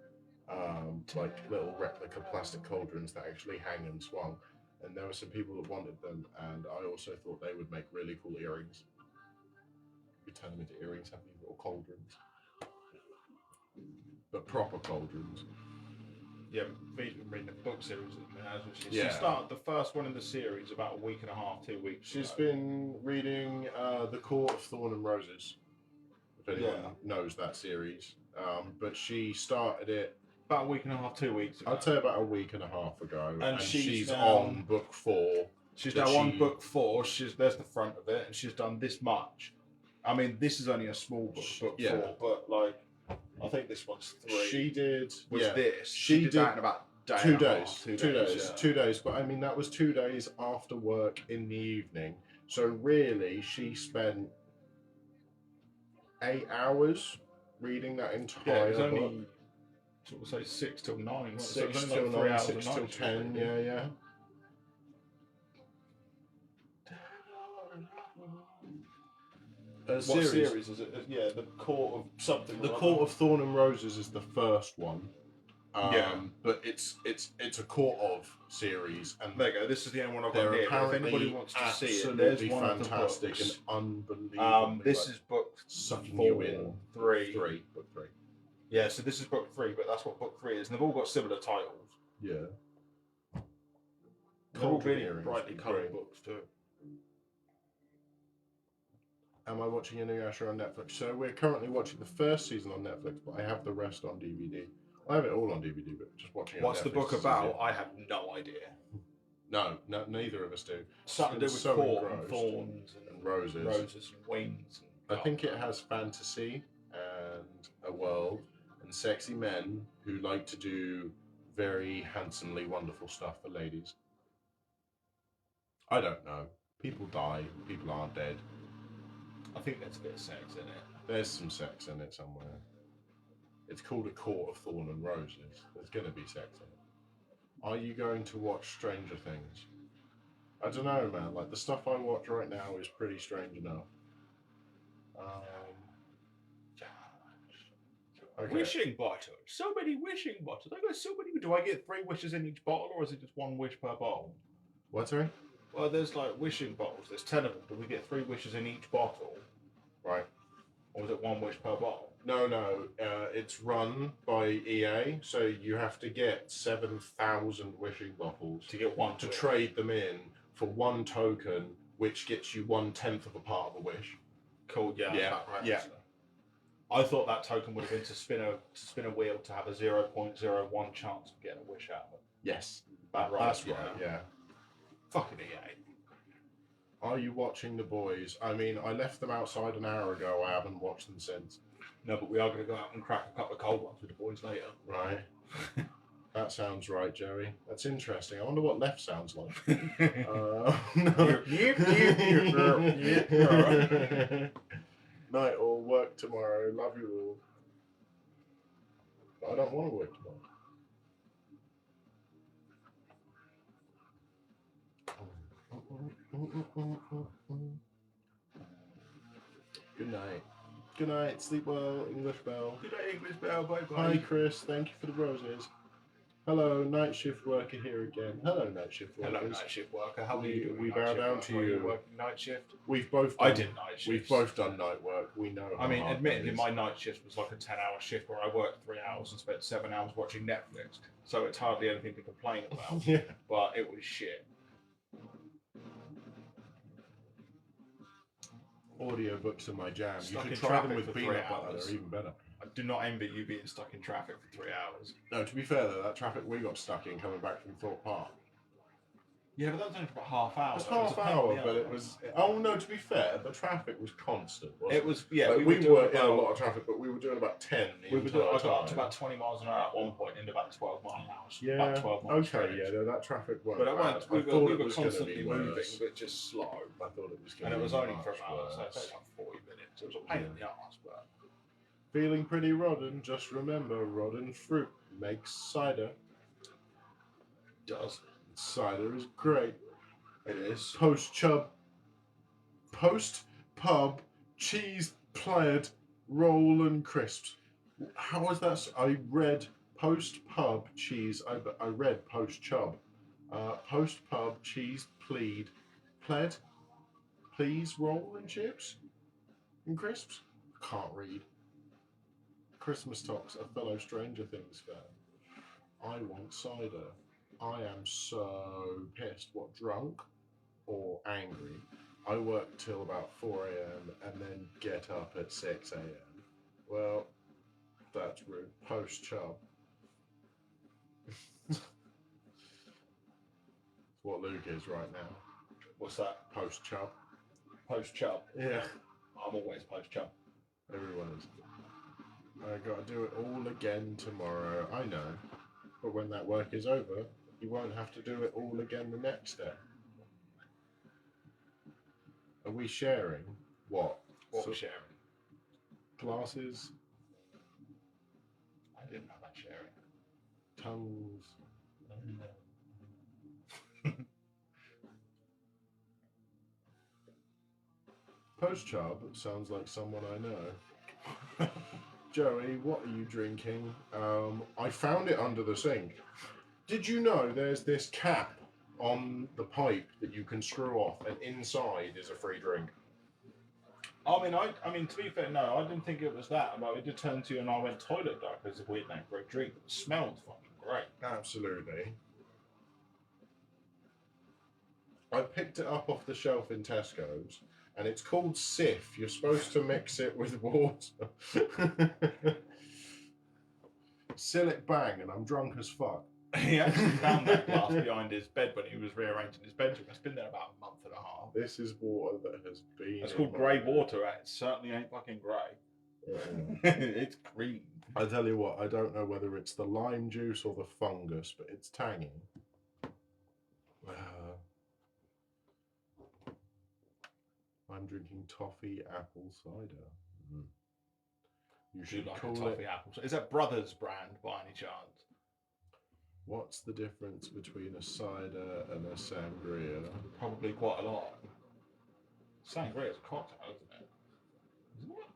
like little replica plastic cauldrons that actually hang and swung. And there were some people that wanted them, and I also thought they would make really cool earrings. You turn them into earrings, have these little cauldrons, but proper cauldrons. Yeah, V's been reading the book series at the minute, hasn't she? Yeah. She started the first one in the series about a week and a half, 2 weeks She's ago. been reading The Court of Thorn and Roses, if anyone knows that series. But she started it about a week and a half, 2 weeks ago. I'd say about a week and a half ago, And she's now on book 4. She's that now on she- book 4. There's the front of it, and she's done this much. I mean, this is only a small book, Yeah. 4, but like, I think this one's 3. She did. was yeah, this. She did did that in about day 2 and a days. half, 2 days. yeah. 2 days. But I mean, that was 2 days after work in the evening. So really, she spent 8 hours reading that Yeah, entire it was book. only sort of say 6 till 9. wasn't it? So it 6 was only till like 3 9, hours 6 a till night, 10. really. Yeah. What series is it? Yeah, the Court of something. The Court of Thorn and Roses is the first one. Yeah. But it's a Court of series, and There you go. This is the only one I've they're got here. But if apparently anybody wants to see it, absolutely there's one of the fantastic books. and unbelievable. This is book sucking 4, you in. 3. Book 3. Yeah, so this is book 3, but that's what book 3 is, and they've all got similar titles. Yeah. They're all really Conjuring brightly is coloured great. books too. Am I watching Inuyasha on Netflix? So we're currently watching the first season on Netflix, but I have the rest on DVD. I have it all on DVD, but just watching it What's on the Netflix book is about? easier. I have no idea. No, neither of us do. Something to do It's with so corn, engrossed. thorns, And roses. and wings. I think it has fantasy and a world and sexy men who like to do very handsomely wonderful stuff for ladies. I don't know. People die. People are dead. I think there's a bit of sex in it. There's some sex in it somewhere. It's called A Court of Thorn and Roses. There's going to be sex in it. Are you going to watch Stranger Things? I don't know, man. Like, the stuff I watch right now is pretty strange enough. Okay. Wishing bottles. So many wishing bottles. I got so many. Do I get 3 wishes in each bottle, or is it just 1 wish per bottle? What, sorry? Well, there's like wishing bottles. There's 10 of them. Do we get 3 wishes in each bottle, Right. or is it 1 wish per bottle? No. It's run by EA, so you have to get 7,000 wishing bottles To get 1 to wish. trade them in for 1 token, which gets you 1/10 of a part of a wish. Cool. Yeah. Yeah, That's right, yeah. actually. I thought that token would have been to spin a wheel to have a 0.01 chance of getting a wish out of it. Yes, Right, that's yeah. right. Yeah. Fucking EA. Are you watching The Boys? I mean, I left them outside an hour ago. I haven't watched them since. No, but we are going to go out and crack a couple of cold ones with the boys later. Right. That sounds right, Joey. That's interesting. I wonder what left sounds like. No. Night all. Work tomorrow. Love you all. But I don't want to work tomorrow. Good night. Good night. Sleep well, English Bell. Good day, English Bell. Bye bye. Hi, Chris. Thank you for the roses. Hello, night shift worker here again. Hello, night shift workers. Hello, night shift worker. How are We- you doing? we night bow shift down worker? to Are you. working night shift? We've both. I Done, did night shift. We've both done night work. We know. I how mean, hard admittedly, that my is. night shift was like a 10-hour shift where I worked 3 hours and spent 7 hours watching Netflix. So it's hardly anything to complain about. Yeah. But it was shit. Audiobooks are my jam. Stuck You in can try them traffic with for 3 peanut butter. hours. They're even better. I do not envy you being stuck in traffic for 3 hours. No, to be fair though, that traffic we got stuck in coming back from Thorpe Park. Yeah, but that was only for about half hour. It was That was half a pain in hour, the but it ass. was. Oh no, to be fair, the traffic was constant. Wasn't It was, yeah. Like, we we were doing were in a about- lot of traffic, but we were doing about 10. The We were doing, I entire got up to time. about 20 miles an hour at one point, into about 12 mile an hour. Yeah. About 12 miles Okay. range. Yeah. No, that traffic was. But it went, we I were, thought we it were was going to constantly be moving, worse. but just slow. I thought it was going And to it was be only much for about, so it worse. took like 40 minutes. It was a pain in the ass, but Feeling pretty rotten? Just remember, rotten fruit makes cider. it does. Cider is great. It is. Post pub cheese plaid roll and crisps. How was that? I read post pub cheese. I read post chub. Post pub cheese plaid. Please roll and chips and crisps. Can't read. Christmas Talks, a fellow Stranger Things fan. I want cider. I am so pissed. What, drunk or angry? I work till about 4 a.m. and then get up at 6 a.m. Well, that's rude. Post chub. What Luke is right now. What's that? Post chub. Post chub. Yeah. I'm always post chub. Everyone is. I got to do it all again tomorrow. I know. But when that work is over, you won't have to do it all again the next day. Are we sharing? What? What So- we're sharing? Glasses, I didn't know about sharing. tongues. Post chub sounds like someone I know. Joey, what are you drinking? I found it under the sink. Did you know there's this cap on the pipe that you can screw off, and inside is a free drink? I mean, to be fair, no, I didn't think it was that. But it did turn to, and I went toilet duck as a weird name for a drink. It smelled fucking great. Absolutely. I picked it up off the shelf in Tesco's, and it's called Sif. You're supposed to mix it with water. Seal it bang, and I'm drunk as fuck. He actually found that glass behind his bed when he was rearranging his bedroom. It's been there about a month and a half. This is water that has been. It's in called my grey bed. water. It certainly ain't fucking grey. It's green. I tell you what, I don't know whether it's the lime juice or the fungus, but it's tangy. I'm drinking toffee apple cider. Mm. You Do should like a call toffee it. apple. Is that Brothers brand by any chance? What's the difference between a cider and a sangria? Probably quite a lot. Sangria is a cocktail, isn't it? Isn't it?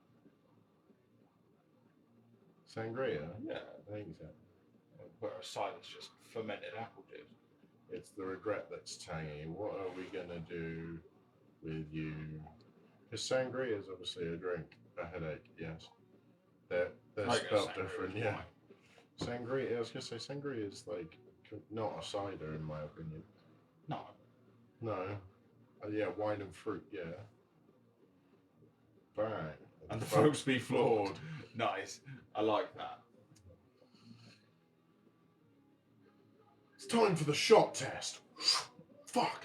Sangria? Yeah. I think so. Whereas cider's just fermented apple juice. It's the regret that's tangy. What are we gonna do with you? Because sangria is obviously a drink, a headache. Yes, they're I guess spelled sangria different. is Yeah, fine. sangria. I was gonna say sangria is like not a cider in my opinion. No. No. Yeah, wine and fruit. Yeah. Bang. And the folks be floored. Nice. I like that. It's time for the shot test. Fuck.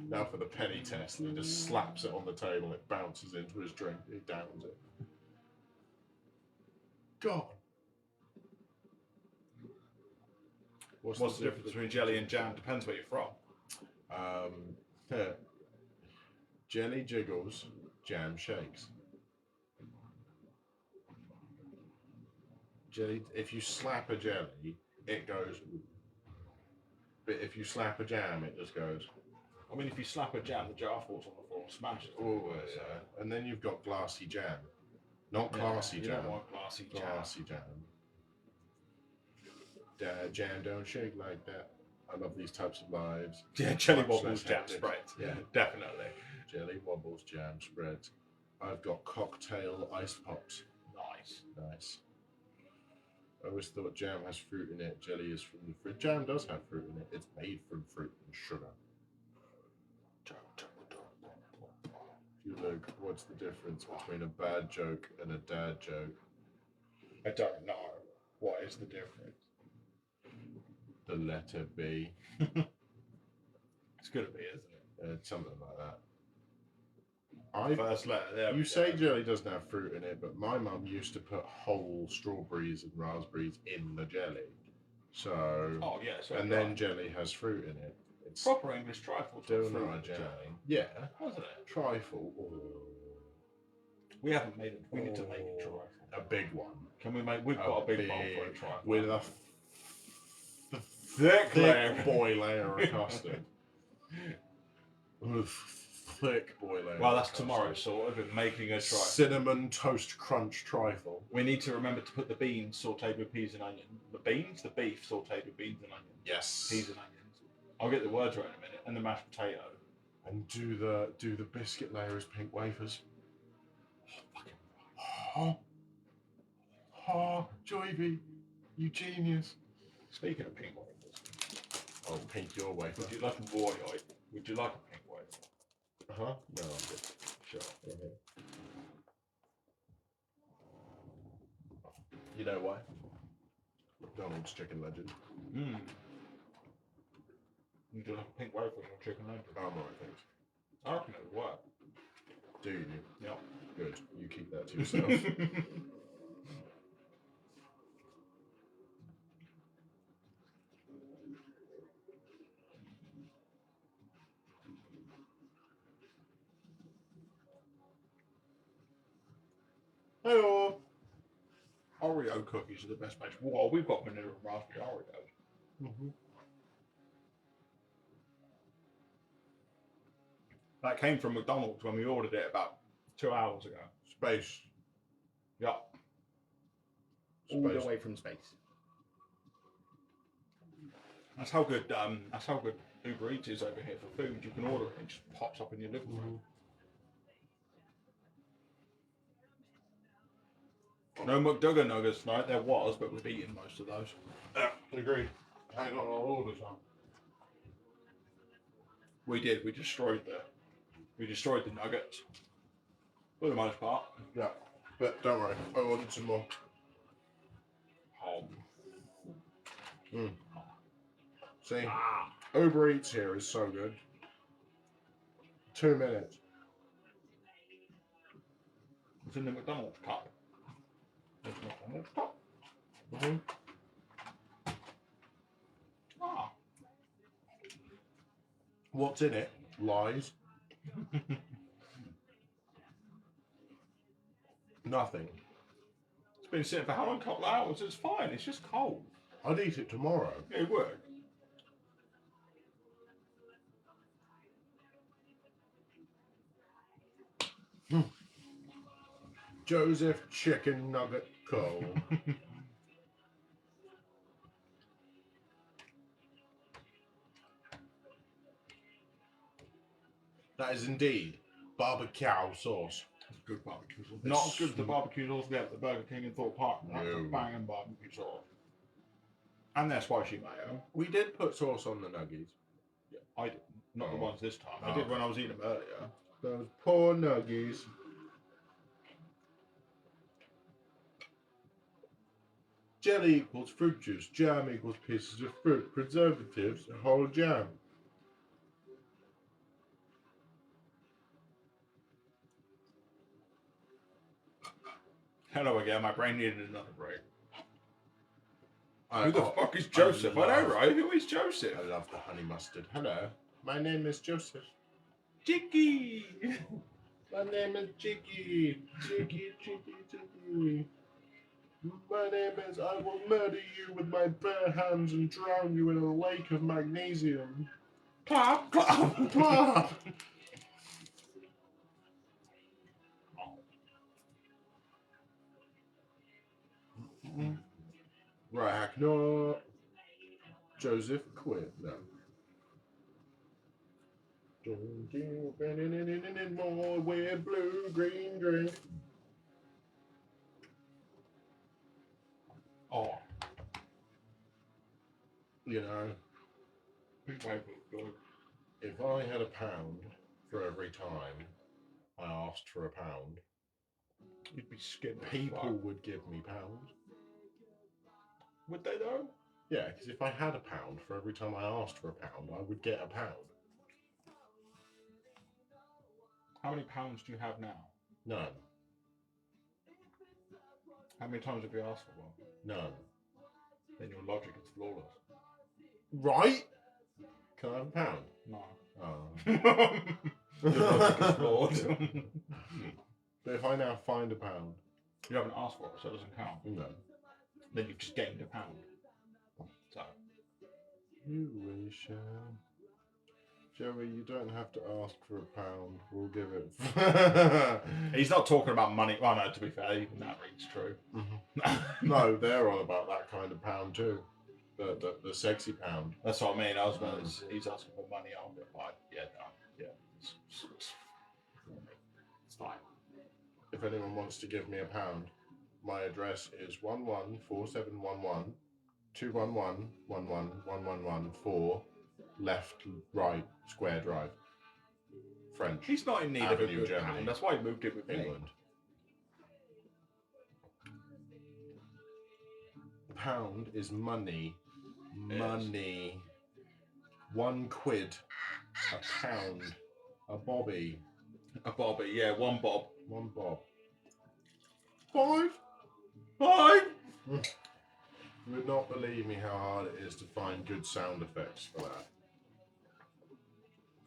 Now for the penny test. He just slaps it on the table. It bounces into his drink. He downs it. God. What's the difference between jelly and jam? Depends where you're from. Jelly jiggles, jam shakes. Jelly. If you slap a jelly, it goes. But if you slap a jam, it just goes. I mean, if you slap a jam, the jar falls on the floor and smashes. Oh, yeah. And then you've got glassy jam. Not classy You jam. don't want glassy jam. Glassy jam. Jam don't shake like that. I love these types of lives. Yeah, jelly Much wobbles, less jam hectic. spreads. Yeah. Definitely. Jelly wobbles, jam spreads. I've got cocktail ice pops. Nice. Nice. I always thought jam has fruit in it. Jelly is from the fruit. Jam does have fruit in it. It's made from fruit and sugar. If you look, what's the difference between a bad joke and a dad joke? I don't know. What is the difference? The letter B. It's gonna be, isn't it? Something like that. First letter. There You we say go. jelly doesn't have fruit in it, but my mum used to put whole strawberries and raspberries in the jelly. So, Oh yeah. So and then jelly has fruit in it. It's proper English trifle. still fruit not a and jelly. Yeah, wasn't it? trifle. We haven't made it. We need to make it trifle. A big one. Can we make? We've got a big bowl for a trifle. with a thick layer. boy layer of custard. With thick boy layer. Well, of that's custard. tomorrow, sort of, in making a trifle. Cinnamon toast crunch trifle. We need to remember to put the beans sautéed with peas and onion. The beans? The beef sautéed with beans and onion. Yes. Peas and onions. I'll get the words right in a minute. And the mashed potato. And do the biscuit layer as pink wafers. Oh, Joyby, you genius. Speaking of pink wafers, Oh, pink your wafer. would you like a boy? Would you like a pink wafer? No, I'm good. Sure. You know why? McDonald's chicken legend. Mm. You do like a pink wafer on chicken legend. I'm alright, thanks. I reckon it would work. Do you? Yep. Good. You keep that to yourself. Hello. Oreo cookies are the best base. Well, we've got vanilla and raspberry Oreos. Mm-hmm. That came from McDonald's when we ordered it about 2 hours ago. Space. Yep. All the way from space. That's how good. That's how good Uber Eats is over here for food. You can order it and it just pops up in your living room. No McDuggan nuggets tonight. There was, but we've eaten most of those. Agreed. Hang on, I'll order some. We did. We destroyed the nuggets for the most part. Yeah, but don't worry. I ordered some more. See, Uber Eats here is so good. 2 minutes. It's in the McDonald's cup. There's McDonald's cup. Mm-hmm. Ah. What's in it? Lies. Nothing. It's been sitting for how long? A couple of hours. It's fine. It's just cold. I'd eat it tomorrow. It worked. Joseph Chicken Nugget Co. That is indeed barbecue sauce. It's good barbecue sauce. Not as good as the barbecue sauce we had at the Burger King in Thorpe Park. That's a No. banging barbecue sauce. And their spicy mayo. We did put sauce on the nuggies. Yeah, I didn't. Not the Oh. ones this time. I Oh. did when I was eating them earlier. Those poor nuggies. Jelly equals fruit juice. Jam equals pieces of fruit. Preservatives, whole jam. Hello again. My brain needed another break. I- Who the oh, fuck is Joseph? I know, love- right? Who is Joseph? I love the honey mustard. Hello, my name is Joseph. Chicky. My name is Jiggy. Jiggy, Jiggy, Jiggy. My name is I will murder you with my bare hands and drown you in a lake of magnesium. Clap, clap, Clap. Ragnar. Joseph quit. No. Don't you more with blue green drink. Oh, You know, pink wafer was good. if I had £1 for every time I asked for £1, You'd be skinned. as people fuck. would give me pounds. Would they though? Yeah, because if I had £1 for every time I asked for £1, I would get £1. How many pounds do you have now? None. How many times have you asked for one? None. Then your logic is flawless. Right? Can I have £1? No. Oh. Your logic is flawed. But if I now find £1, You haven't asked for it, so it doesn't count. no. Then you've just gained £1. So. You wish. Joey, you don't have to ask for £1. We'll give it. He's not talking about money. Well, no, to be fair, even that reads true. No, they're on about that kind of pound too. The sexy pound. That's what I mean. I was about to, he's asking for money. I'll get by. Yeah, no. Yeah. It's fine. If anyone wants to give me £1, my address is 114711 211 111114 Left Right Square Drive. French. He's not in need Avenue, of a good Germany. pound. That's why he moved it with me. England. Pound is money. Money. 1 quid. A pound. A bobby. A bobby, yeah, 1 bob. 1 bob. 5. 5! You would not believe me how hard it is to find good sound effects for that.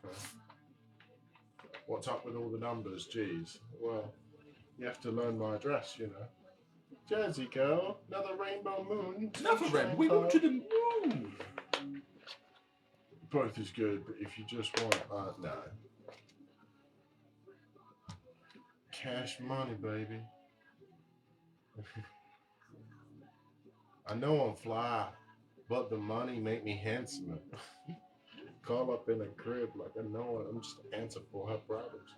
Okay. What's up with all the numbers? Geez. Well, you have to learn my address, you know. Jersey girl, another rainbow moon. Another rainbow. We went to the moon. Both is good, but if you just want, no. Cash money, baby. I know I'm fly, but the money make me handsomer. Call up in a crib like I know it. I'm just answer for her problems.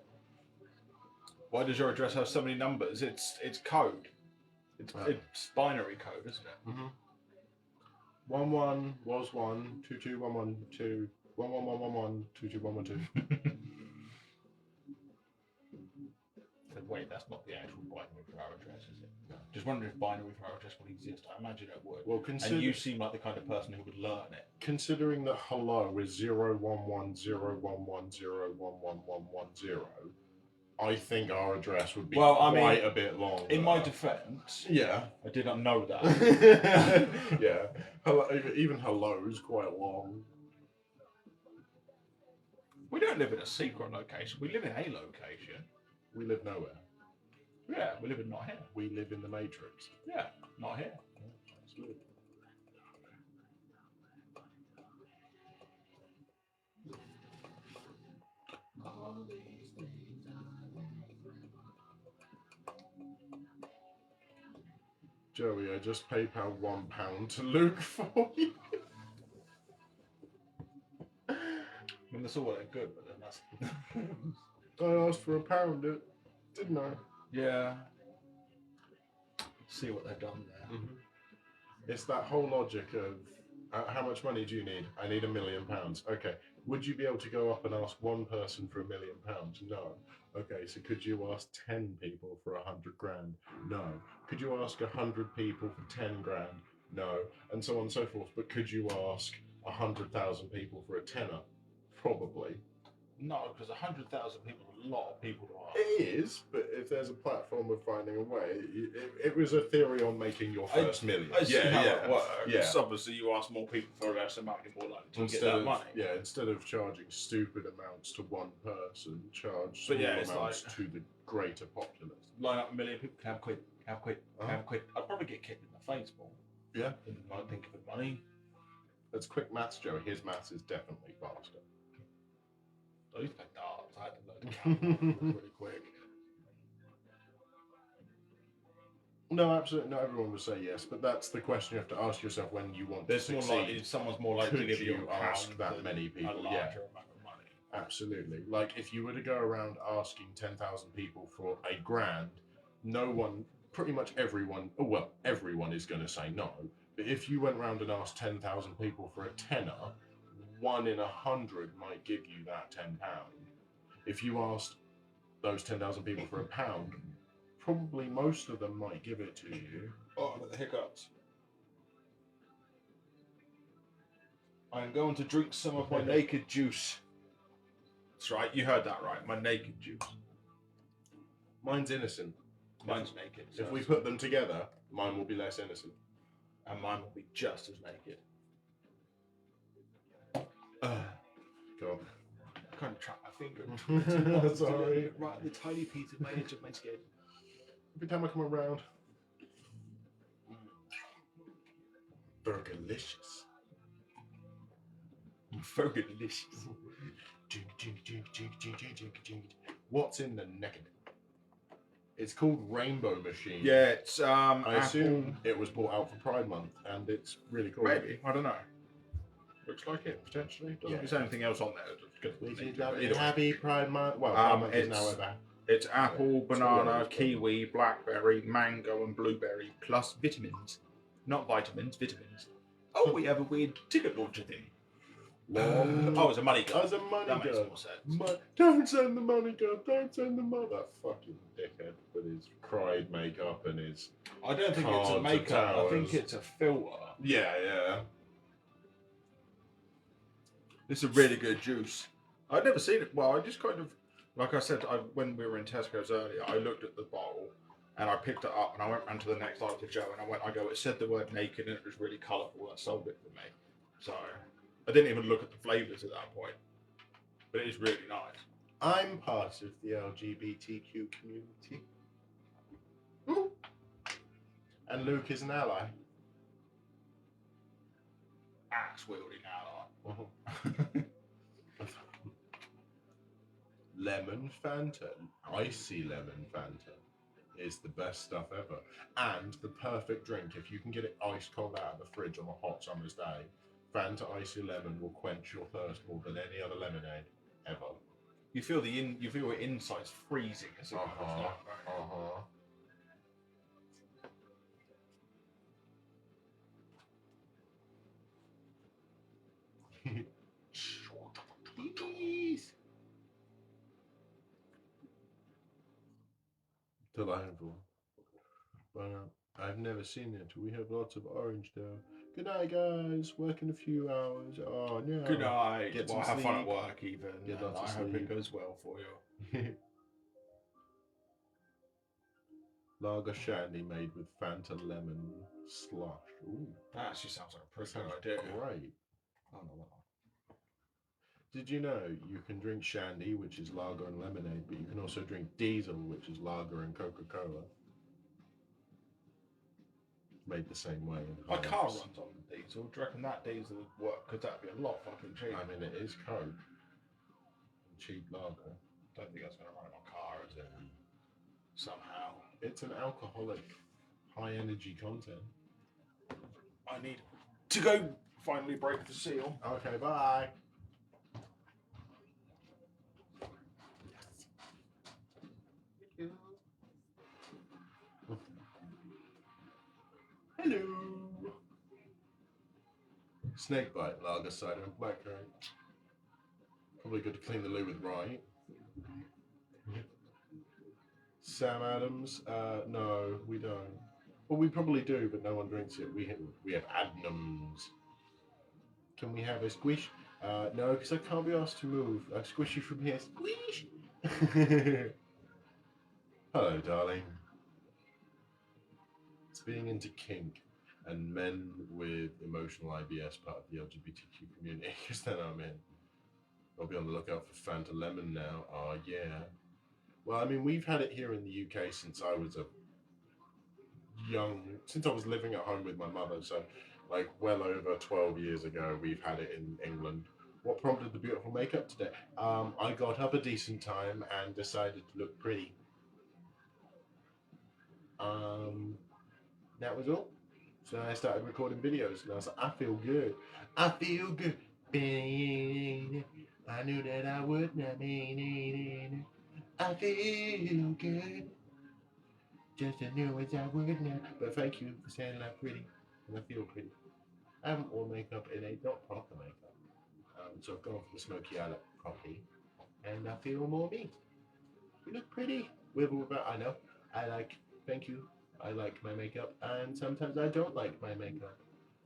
Why does your address have so many numbers? It's code. It's binary code, isn't it? Mm-hmm. 11 was 1, 22112, 11111, 22112. Wait, that's not the actual binary for our address, is it? No. Just wondering if binary for our address would exist. I imagine it would. Well, and you seem like the kind of person who would learn it. Considering that hello is 01101101110, I think our address would be quite a bit long. In my defence, yeah, I did not know that. Yeah, hello, even hello is quite long. We don't live in a secret location. We live in a location. We live nowhere. Yeah, we live in not here. We live in the Matrix. Yeah, not here. Yeah, absolutely. Joey, I just PayPal £1 to Luke for you. I mean, that's all well and good, but then that's... I asked for £1, didn't I? Yeah. See what they've done there. Mm-hmm. It's that whole logic of how much money do you need? I need £1 million. Okay. Would you be able to go up and ask one person for £1 million? No. Okay. So could you ask 10 people for 100 grand? No. Could you ask 100 people for 10 grand? No. And so on and so forth. But could you ask 100,000 people for a tenner? Probably. No, because 100,000 people is a lot of people to ask. It is, but if there's a platform of finding a way, it was a theory on making your first million. I see how it works. Yeah. Obviously, you ask more people for less amount, you're more likely to get that money. Yeah, instead of charging stupid amounts to one person, charge small amounts to the greater populace. Line up 1 million people, can have quid, have quid, have quid. I'd probably get kicked in the face more. Yeah. Than I think of the money. That's quick maths, Joey. His maths is definitely faster. I used to play darts. I had to learn to count really quick. No, absolutely. Not everyone would say yes, but that's the question you have to ask yourself when you want to succeed. Someone's more likely to give you a ask that many people. A larger amount of money. Absolutely. Like if you were to go around asking 10,000 people for £1,000, no one, pretty much everyone, well, everyone is going to say no. But if you went around and asked 10,000 people for a tenner, 1 in 100 might give you that £10. If you asked those 10,000 people for £1, probably most of them might give it to you. Oh, the hiccups. I am going to drink some of my naked juice. That's right, you heard that right, my naked juice. Mine's innocent. Mine's naked. If we put them together, mine will be less innocent. And mine will be just as naked. God. I can't trap my finger. Sorry. Right, the tiny piece of my edge of my skin. Every time I come around. Burgerlicious. Burgerlicious. What's in the naked? It's called Rainbow Machine. Yeah, it's I assume it was brought out for Pride Month, and it's really cool. Maybe, I don't know. Looks like it potentially. Doesn't say anything else on there. Happy Pride Month. Well, Pride Month is now over. It's apple, banana, kiwi, blackberry, mango, and blueberry, plus vitamins. Not vitamins, vitamins. Oh, we have a weird ticket launcher thing. Oh, it's a money gun. As a money That makes gun. more sense. Don't send the money gun. Don't send the money. That fucking dickhead with his pride makeup and his. I don't think it's a Cards and makeup. I think towers. it's a filter. Yeah. It's a really good juice. I'd never seen it. Well, I just kind of, like I said, when we were in Tesco's earlier, I looked at the bottle and I picked it up and I went round to the next aisle to Joe and it said the word naked and it was really colourful and sold it for me. So I didn't even look at the flavours at that point. But it is really nice. I'm part of the LGBTQ community. Ooh. And Luke is an ally. Axe wielding ally. Lemon Fanta, icy lemon Fanta, is the best stuff ever. And the perfect drink, if you can get it ice cold out of the fridge on a hot summer's day, Fanta Icy Lemon will quench your thirst more than any other lemonade ever. You feel your insides freezing as it goes Delightful. But I've never seen it. We have lots of orange though. Good night, guys. Work in a few hours. Oh no. Good night. Get Well, some have fun at sleep. work even. Get And lots of I hope sleep. it goes well for you. Lager shandy made with Fanta lemon slush. Ooh, That actually sounds like a pretty sounds good idea. great. Oh, no. Did you know you can drink shandy, which is lager and lemonade, but you can also drink diesel, which is lager and Coca-Cola? Made the same way. My car runs on diesel. Do you reckon that diesel would work? Because that'd be a lot fucking cheap. I mean, it is Coke. Cheap lager. Don't think that's going to run in my car, is it? Somehow. It's an alcoholic, high energy content. I need to go finally break the seal. Okay, bye. Hello. Snakebite, lager cider, and blackcurrant. Probably good to clean the loo with rye. Sam Adams, no, we don't. Well, we probably do, but no one drinks it. We have Adnams. Can we have a squish? No, because I can't be asked to move. I squish you from here. Squish! Hello, darling. It's being into kink and men with emotional IBS part of the LGBTQ community, because then I'm in. I'll be on the lookout for Fanta Lemon now. Oh, yeah. Well, I mean, we've had it here in the UK since I was since I was living at home with my mother. So, like, well over 12 years ago, we've had it in England. What prompted the beautiful makeup today? I got up a decent time and decided to look pretty. That was all. So I started recording videos, and I was like, I feel good. I feel good. I knew that I would not mean it. I feel good. Just as new as I would now. But thank you for saying I'm pretty. And I feel pretty. I haven't worn makeup in not proper makeup. So I've gone for the smoky eye look properly. And I feel more me. You look pretty. With or without, I know. Thank you. I like my makeup. And sometimes I don't like my makeup.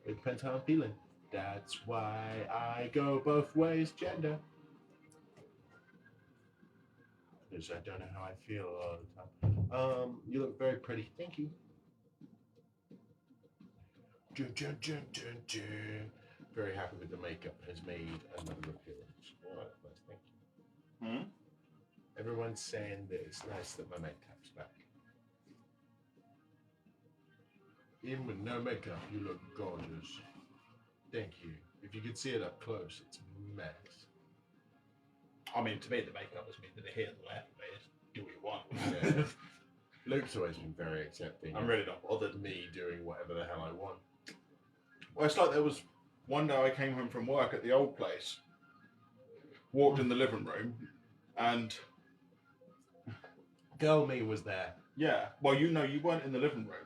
It depends how I'm feeling. That's why I go both ways, gender. Because I don't know how I feel a lot of the time. You look very pretty. Thank you. Dun, dun, dun, dun, dun. Very happy with the makeup. Has made another appearance. All right, nice. Thank you. Everyone's saying that it's nice that my makeup's back. Even with no makeup, you look gorgeous. Thank you. If you could see it up close, it's a mess. I mean, to me, the makeup is neither here nor there. Just do what you want. Yeah. Luke's always been very accepting. I'm really not bothered. Me doing whatever the hell I want. Well, it's like there was one day I came home from work at the old place, walked in the living room, and Girl me was there. yeah, well, you weren't in the living room.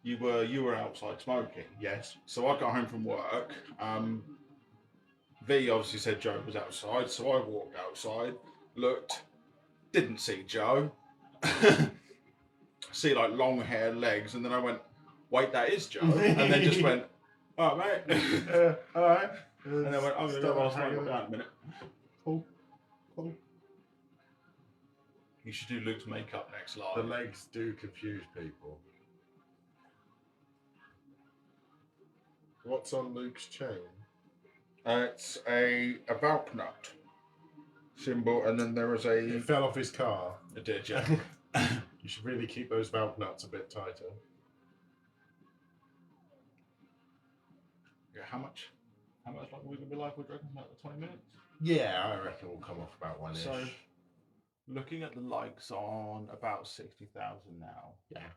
You were outside smoking. Yes. So I got home from work, V obviously said Joe was outside, so I walked outside, looked, didn't see Joe. See like long hair, legs, and then I went, wait, that is Joe. And then just went, oh, mate. Alright. And then I went, I'm going to go last night, down in a minute. Cool. Cool. You should do Luke's makeup next live. The legs do confuse people. What's on Luke's chain? It's a Valknut symbol, and then there is a... It fell off his car. It did, yeah. You should really keep those valve nuts a bit tighter. Yeah, how much longer are we going to be live? We're reckoning about 20 minutes? Yeah, I reckon we'll come off about one-ish. So, looking at the likes on about 60,000 now, yeah.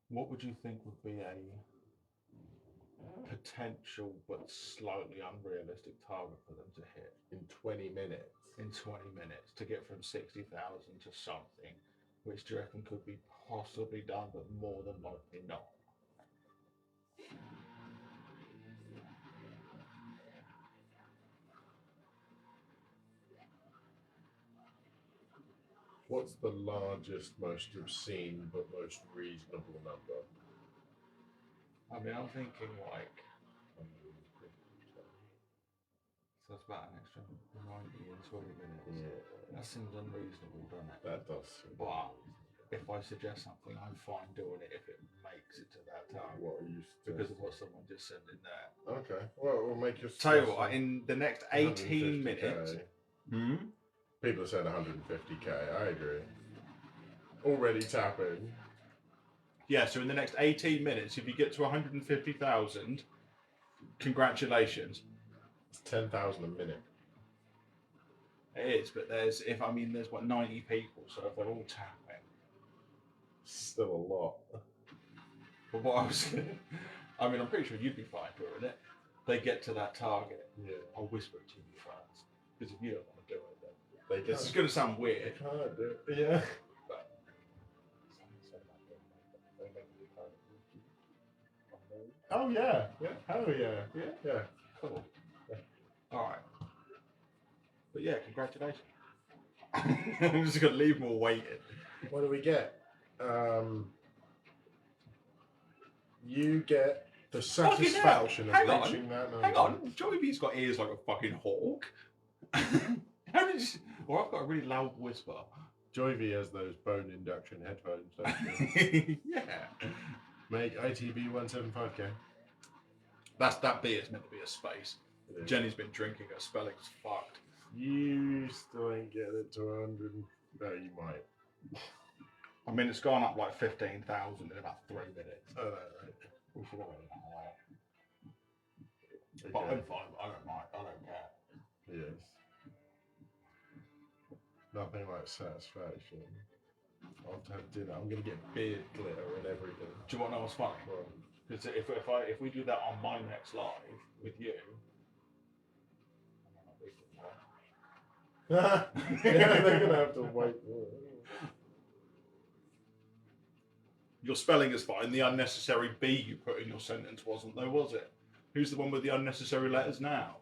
What would you think would be a potential but slightly unrealistic target for them to hit? In 20 minutes. In 20 minutes to get from 60,000 to something, which do you reckon could be possibly done, but more than likely not? What's the largest, most obscene, but most reasonable number? I mean, I'm thinking like, so it's about an extra 90 and 20 minutes. Yeah. That seems unreasonable, doesn't it? That does seem But if I suggest something, I'm fine doing it if it makes it to that time. What are you Because of what someone just said in there. Okay. Well, we'll make your... Tell you what, in the next 18 minutes... People said 150k. I agree. Already tapping. Yeah, so in the next 18 minutes, if you get to 150,000, congratulations. It's 10,000 a minute. It is, but there's what, 90 people, so if they're all tapping. Still a lot. But what I was I'm pretty sure you'd be fine doing it. They get to that target. Yeah. I'll whisper it to you first. Because if you don't want to do it, then They this is going to sound weird. They can't do it. Yeah. But oh yeah. Yeah. Hell yeah. Yeah. Yeah. Cool. All right. But yeah, congratulations. I'm just going to leave them all waiting. What do we get? You get the satisfaction of reaching that number. Hang on. Joey's got ears like a fucking hawk. How did you... Or I've got a really loud whisper. Joy V has those bone induction headphones, don't you? Yeah. Make ITB 175k. That B is meant to be a space. Jenny's been drinking, her spelling's fucked. You still ain't getting it to 100. No, you might. I mean, it's gone up like 15,000 in about 3 minutes. Oh, right. We should have it Okay. But I'm fine. I don't mind. I don't care. Yes. Nothing like satisfaction. After have dinner, I'm gonna get beard glitter and everything. Do you want to know what's funny? Because if we do that on my next live with you, Yeah, they're gonna have to wait. your spelling is fine. The unnecessary B you put in your sentence wasn't, though, was it? Who's the one with the unnecessary letters now?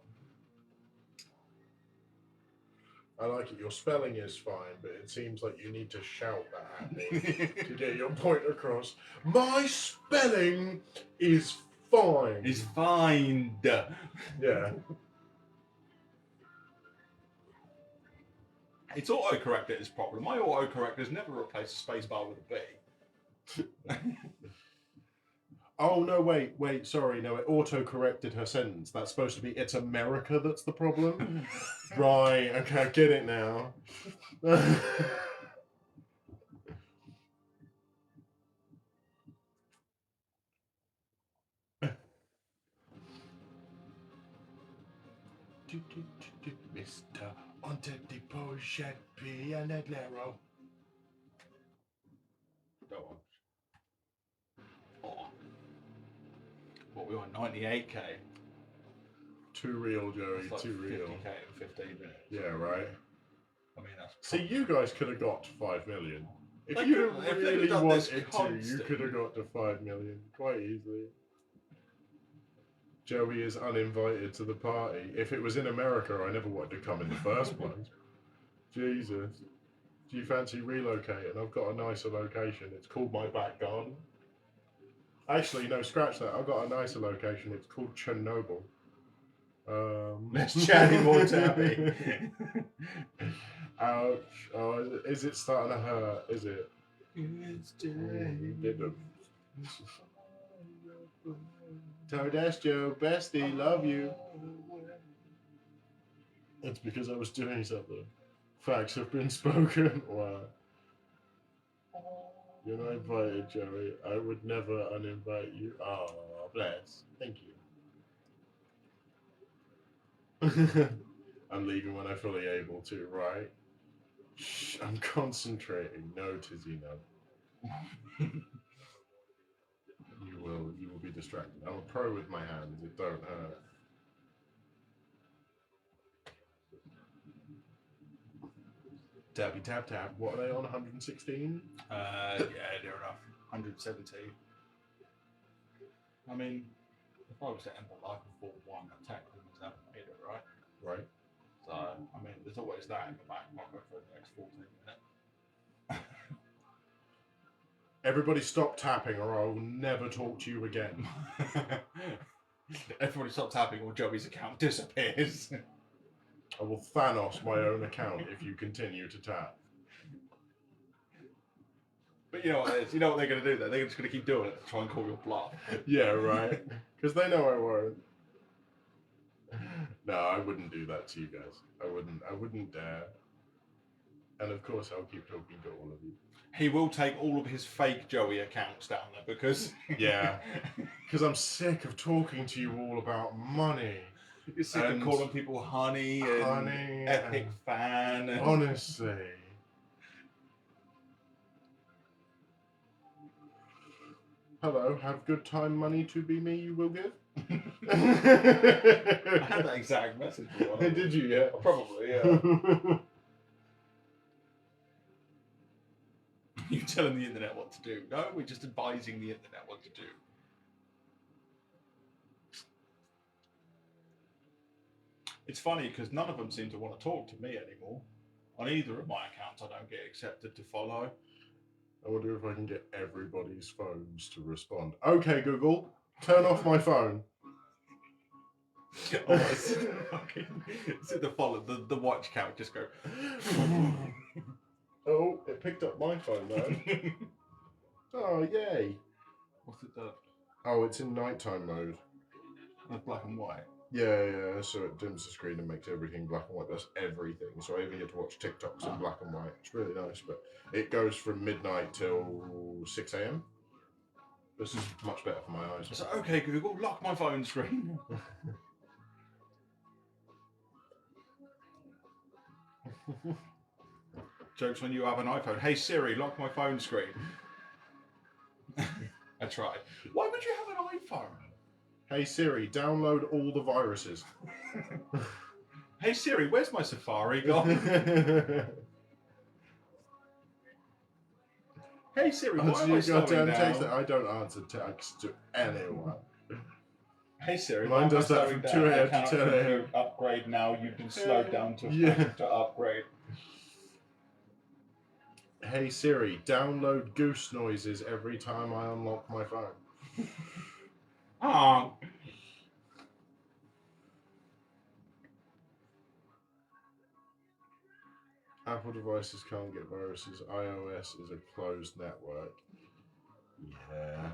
I like it. Your spelling is fine, but it seems like you need to shout that at me to get your point across. My spelling is fine. Is fine. Yeah. It's autocorrect at its problem. My autocorrect has never replaced a space bar with a B. Oh, no, wait, sorry, no, it auto-corrected her sentence. That's supposed to be, it's America that's the problem? Right, okay, I get it now. Mr. Antedipo Pianelero. Go on. Oh. What, we want 98k? Too real, Joey, That's like too real. 50k in 15 minutes. Yeah, right. I mean, that's... See, you guys could have got to 5 million. If They you could- if they'd really done this wanted to, you constant. could have got to 5 million quite easily. Joey is uninvited to the party. If it was in America, I never wanted to come in the first place. Jesus. Do you fancy relocating? I've got a nicer location. It's called my back garden. Actually, no, scratch that. I've got a nicer location. It's called Chernobyl. Let's chat more Tabby. Ouch. Oh, is it starting to hurt? Is it? Todestio, bestie, love you. It's because I was doing something. Facts have been spoken. Wow. You're not invited, Joey. I would never uninvite you. Oh, bless. Thank you. I'm leaving when I'm fully able to, right? Shh, I'm concentrating. No, Tizzy, no. You will be distracted. I'm a pro with my hands. It don't hurt. Tabby tab tab. What are they on? 116? Yeah, near enough. 170. I mean, if I was to end the life of 4-1, attack them as that made it, right? Right. So, I mean, there's always that in the back pocket for the next 14 minutes. Everybody stop tapping or I will never talk to you again. Everybody stop tapping or Joey's account disappears. I will Thanos my own account if you continue to tap. But you know what it is? You know what they're going to do, though? They're just going to keep doing it to try and call your bluff. Yeah, right. Because they know I won't. No, I wouldn't do that to you guys. I wouldn't dare. And of course, I'll keep talking to all of you. He will take all of his fake Joey accounts down there because... Yeah. Because I'm sick of talking to you all about money. You're sick of calling people honey and epic fan. And... Honestly. Hello, have good time money to be me you will give? I had that exact message before. Did you, yeah? Probably, yeah. You're telling the internet what to do. No, we're just advising the internet what to do. It's funny because none of them seem to want to talk to me anymore. On either of my accounts, I don't get accepted to follow. I wonder if I can get everybody's phones to respond. Okay, Google, turn off my phone. Oh, it's the watch count just go. Oh, it picked up my phone though. Oh, yay. What's it done? Oh, it's in nighttime mode. That's black and white. Yeah, so it dims the screen and makes everything black and white. That's everything. So I even get to watch TikToks in black and white. It's really nice, but it goes from midnight till 6 a.m. This is much better for my eyes. So, okay, Google, lock my phone screen. Jokes when you have an iPhone. Hey Siri, lock my phone screen. I tried. Why would you have an iPhone? Hey Siri, download all the viruses. Hey Siri, where's my Safari gone? Hey Siri, why am I slowing down? I don't answer text to anyone. Hey Siri, mine does that from 2 a.m. to 10 a.m. Upgrade now. You've been slowed down to to upgrade. Hey Siri, download goose noises every time I unlock my phone. Ah. Apple devices can't get viruses. iOS is a closed network. Yeah.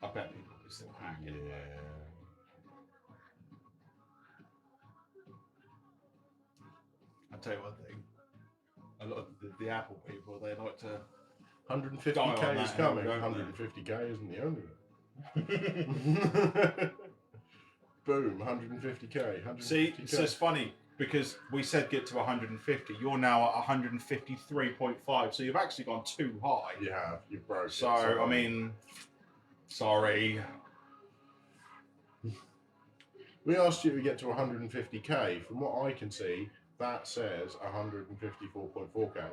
I bet people can still hack it. Yeah. I'll tell you one thing. A lot of the Apple people, they like to... 150k is coming. 150k isn't the only one. Boom, 150k. See, so it's funny because we said get to 150. You're now at 153.5, so you've actually gone too high. You have. You've broken. So, I mean, sorry. We asked you to get to 150k. From what I can see, that says 154.4k.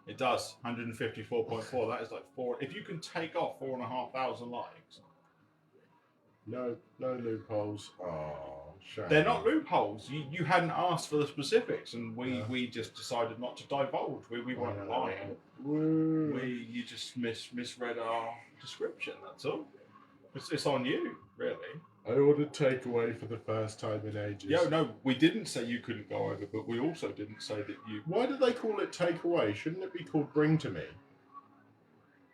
It does. 154.4. That is like 4. If you can take off 4,500 likes, No loopholes. Oh, shame. They're not loopholes. You hadn't asked for the specifics, and Yeah. we just decided not to divulge. We weren't lying. Woo. You just misread our description. That's all. It's on you, really. I ordered takeaway for the first time in ages. Yeah, no, we didn't say you couldn't go over, but we also didn't say that you. Why did they call it takeaway? Shouldn't it be called bring to me?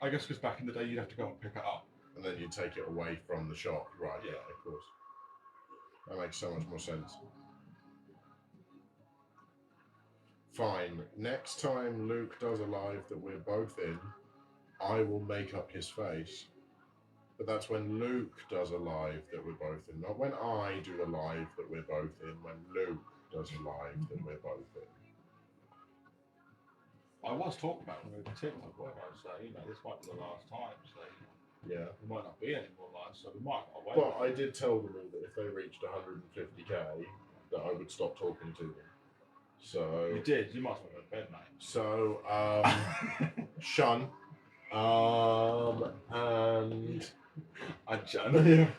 I guess because back in the day you'd have to go and pick it up. And then you take it away from the shop. Right, yeah, of course. That makes so much more sense. Fine. Next time Luke does a live that we're both in, I will make up his face. But that's when Luke does a live that we're both in. Not when I do a live that we're both in. When Luke does a live that we're both in. I was talking about removing TikTok, weren't I? So, this might be the last time. So, Yeah. there might not be any more lives, so we might not wait. But I did tell them all that if they reached 150k, that I would stop talking to them. So You did. You must have went to bed, mate. So, Shun, and Shun. yeah,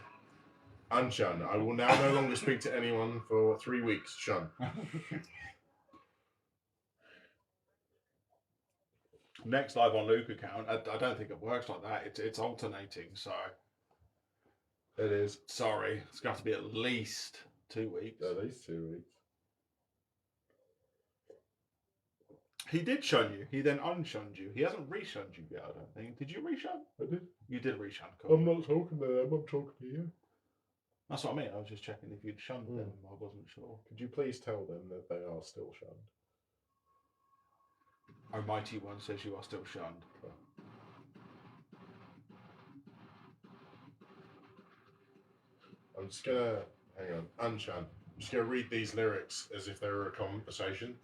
and Shun. I will now no longer speak to anyone for 3 weeks. Shun. Next live on Luke account. I don't think it works like that. It's alternating. So It is. sorry, it's going to have to be at least 2 weeks. At least 2 weeks. He did shun you. He then unshunned you. He hasn't reshunned you yet, I don't think. Did you reshun? I did. You did reshun. Cool. I'm not talking to them. I'm talking to you. That's what I mean. I was just checking if you'd shunned them. I wasn't sure. Could you please tell them that they are still shunned? Almighty One says you are still shunned. I'm just gonna hang on. Unshun. I'm just gonna read these lyrics as if they were a conversation.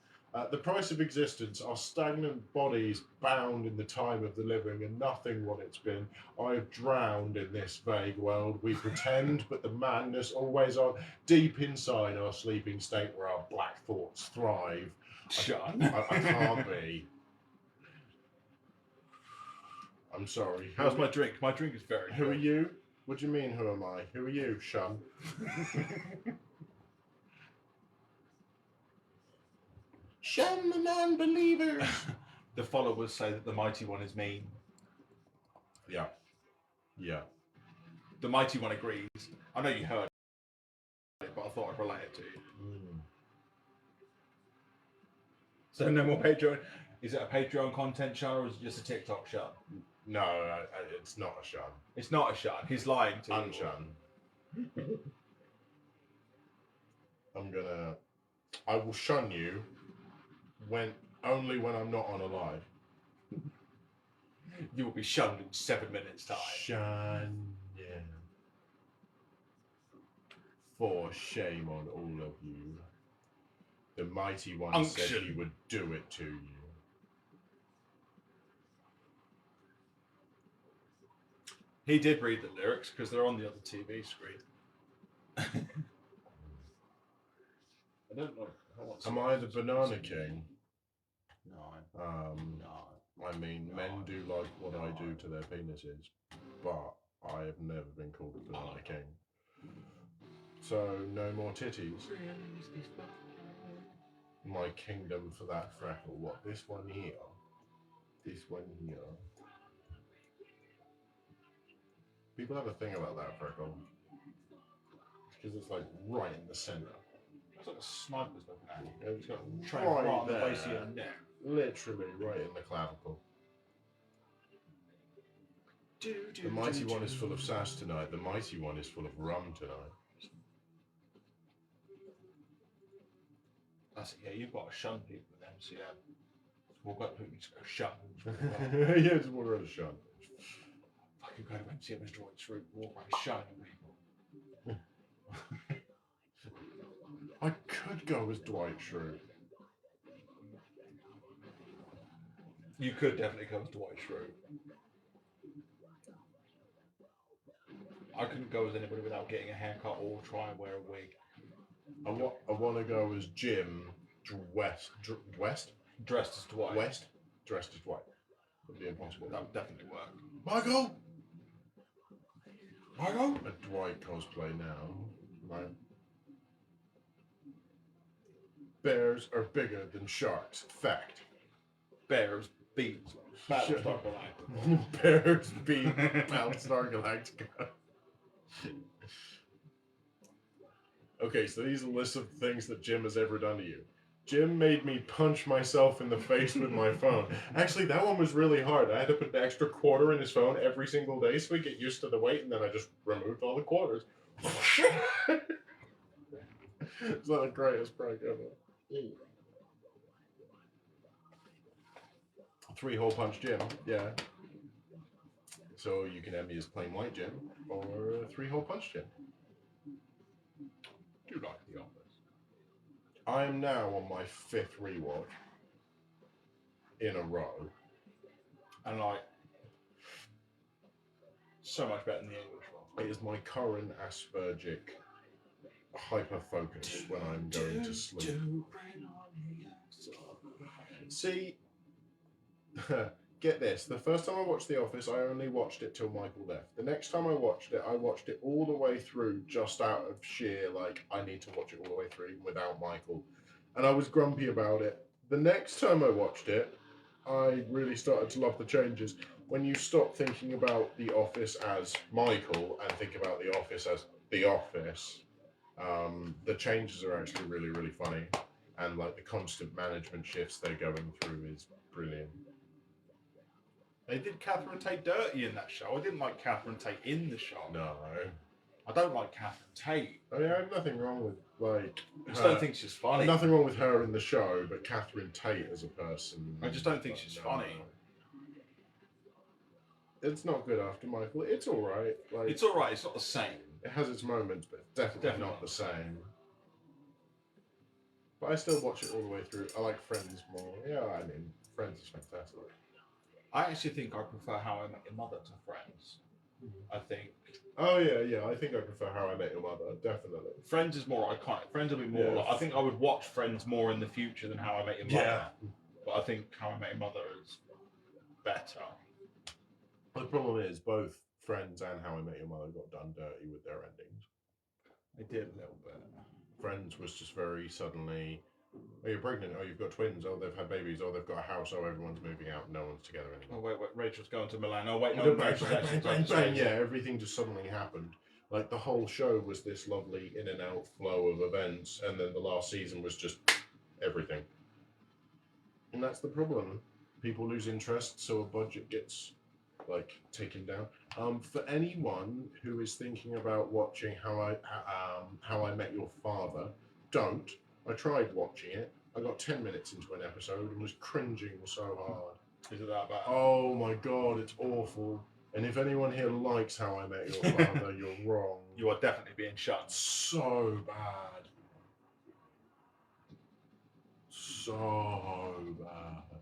The price of existence are stagnant bodies bound in the time of the living and nothing what it's been. I've drowned in this vague world. We pretend, but the madness always on deep inside our sleeping state where our black thoughts thrive. Shun. I can't be. I'm sorry. How's my drink? My drink is very Who good. are you? What do you mean, who am I? Who are you, Shun? Shun the non-believers. The followers say that the Mighty One is mean. Yeah. Yeah. The Mighty One agrees. I know you heard it, but I thought I'd relate it to you. So no more Patreon. Is it a Patreon content shun or is it just a TikTok shun? No, it's not a shun. It's not a shun. He's lying to you. Unshun. I will shun you only when I'm not on a live. You will be shunned in 7 minutes' time. Shun, yeah. For shame on all of you. The Mighty One said he would do it to you. He did read the lyrics because they're on the other TV screen. I don't know. Am I the Banana King? No. No. I mean, men do like what I do to their penises, but I have never been called a Banana King. So, no more titties. My kingdom for that freckle. What, this one here? This one here. People have a thing about that freckle. Because it's like right in the centre. It's like a sniper's looking at you. It's got Right right on the there. base of your neck. Literally right in the clavicle. The Mighty One is full of sass tonight. The Mighty One is full of rum tonight. That's it, yeah, you've got to shun people with MCM. Walk up to people and just go shun. Yeah, just walk around a shun. Fucking go to MCM and join through, walk around shunning people. I could go as Dwight Schrute. You could definitely go as Dwight Schrute. I couldn't go as anybody without getting a haircut or try and wear a wig. I want to go as Jim West. Dressed as Dwight. West? Dressed as Dwight. Would be impossible. That would definitely work. Michael! I know. a Dwight cosplay now. Right? Bears are bigger than sharks. Fact. Bears beat Battlestar Galactica. Bears beat Battlestar Galactica. Okay, so these are lists of things that Jim has ever done to you. Jim made me punch myself in the face with my phone. Actually, that one was really hard. I had to put an extra quarter in his phone every single day so he'd get used to the weight, and then I just removed all the quarters. It's not the greatest prank ever. 3-hole punch Jim, yeah. So you can have me as plain white Jim or 3-hole punch Jim. Do like The Office. I am now on my 5th rewatch in a row. And like, so much better than the English one. It is my current Aspergic hyper focus when I'm going to sleep. See, get this. The first time I watched The Office, I only watched it till Michael left. The next time I watched it all the way through just out of sheer, like, I need to watch it all the way through without Michael. And I was grumpy about it. The next time I watched it, I really started to love the changes. When you stop thinking about The Office as Michael and think about The Office as The Office, the changes are actually really, really funny. And, like, the constant management shifts they're going through is brilliant. They did Catherine Tate dirty in that show. I didn't like Catherine Tate in the show. No. I don't like Catherine Tate. I mean, I have nothing wrong with, like... I just don't think she's funny. Nothing wrong with her in the show, but Catherine Tate as a person... I just don't think she's funny. It's not good after Michael. It's alright. Like, It's alright, it's not the same. it has its moments, but it's definitely not the same. But I still watch it all the way through. I like Friends more. Yeah, I mean, Friends is fantastic. I actually think I prefer How I Met Your Mother to Friends. I think Oh, yeah. I think I prefer How I Met Your Mother, definitely. Friends is more iconic. Friends will be more Yeah. like, I think I would watch Friends more in the future than How I Met Your Mother. But I think How I Met Your Mother is better. The problem is, both Friends and How I Met Your Mother got done dirty with their endings. They did a little bit. Friends was just very suddenly, oh, you're pregnant, oh, you've got twins, oh, they've had babies, oh, they've got a house, oh, everyone's moving out, no one's together Oh, anymore. wait, Rachel's going to Milan. Oh, wait, no, Bang, Rachel's bang, actually bang, going bang, to bang, Spain. yeah, everything just suddenly happened. Like, the whole show was this lovely in and out flow of events, and then the last season was just everything. And that's the problem. People lose interest, so a budget gets, like, taken down. For anyone who is thinking about watching How I Met Your Father, don't. I tried watching it. I got 10 minutes into an episode and was cringing so hard. Is it that bad? Oh my god, it's awful. And if anyone here likes How I Met Your Father, you're wrong. You are definitely being shunned. So bad. So bad.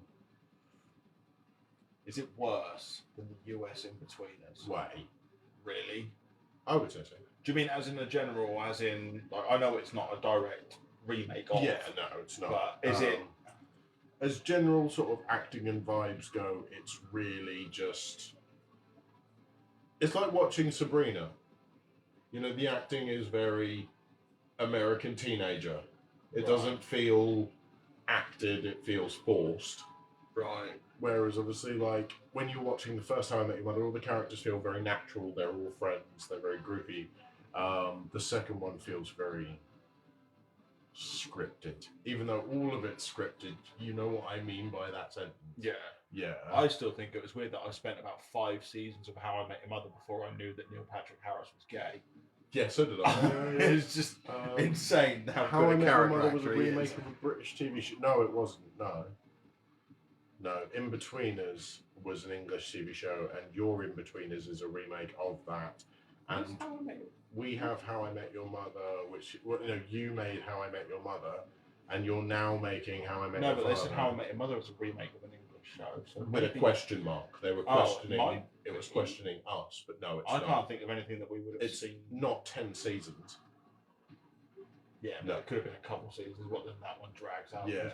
Is it worse than the US In-Betweeners? Way. Really? I would say so. Do you mean as in a general, as in, like, I know it's not a direct remake of. Yeah, no, it's not. But is it? As general sort of acting and vibes go, it's really just... It's like watching Sabrina. You know, the acting is very American teenager. It Right. doesn't feel acted, it feels forced. Right. Whereas obviously, like, when you're watching the first How I Met Your Mother, all the characters feel very natural, they're all friends, they're very groupy. The second one feels very scripted. Even though all of it's scripted, you know what I mean by that sentence. Yeah. Yeah. I still think it was weird that I spent about 5 seasons of How I Met Your Mother before I knew that Neil Patrick Harris was gay. Yeah, so did I. It was just insane How I good a Met Your character Mother was a actor he is. remake of a British TV show. No, it wasn't. No, In-Betweeners was an English TV show, and Your In-Betweeners is a remake of that. And What's How I Met Your- we have How I Met Your Mother, which, well, you made How I Met Your Mother, and you're now making How I Met No, Your but Father. they said How I Met Your Mother was a remake of an English show. So With a maybe- question mark. They were Oh, questioning. mine- It was questioning us, but no, it's I not. can't think of anything that we would have It's seen. not 10 seasons. Yeah, No. it could have been a couple seasons. What then that one drags out. Yeah.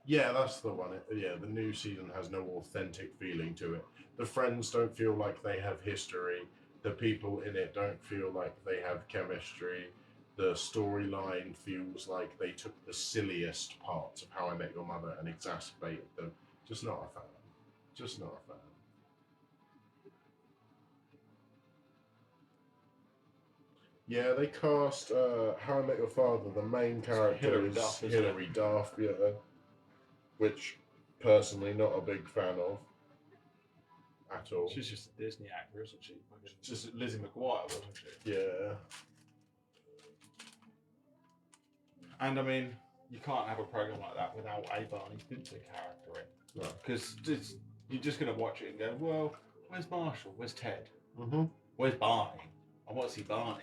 Yeah, that's the one. The new season has no authentic feeling to it. The friends don't feel like they have history. The people in it don't feel like they have chemistry. The storyline feels like they took the silliest parts of How I Met Your Mother and exacerbated them. Just not a fan. Just not a fan. Yeah, they cast How I Met Your Father. The main character Hilary is Duff, isn't Hilary Duff, yeah, which personally not a big fan of at all. She's just a Disney actor, isn't she? Just Lizzie McGuire, wasn't she? Yeah. And I mean, you can't have a program like that without a Barney Stinson character in. No. Because you're just going to watch it and go, well, where's Marshall? Where's Ted? Mm-hmm. Where's Barney? I want to see Barney.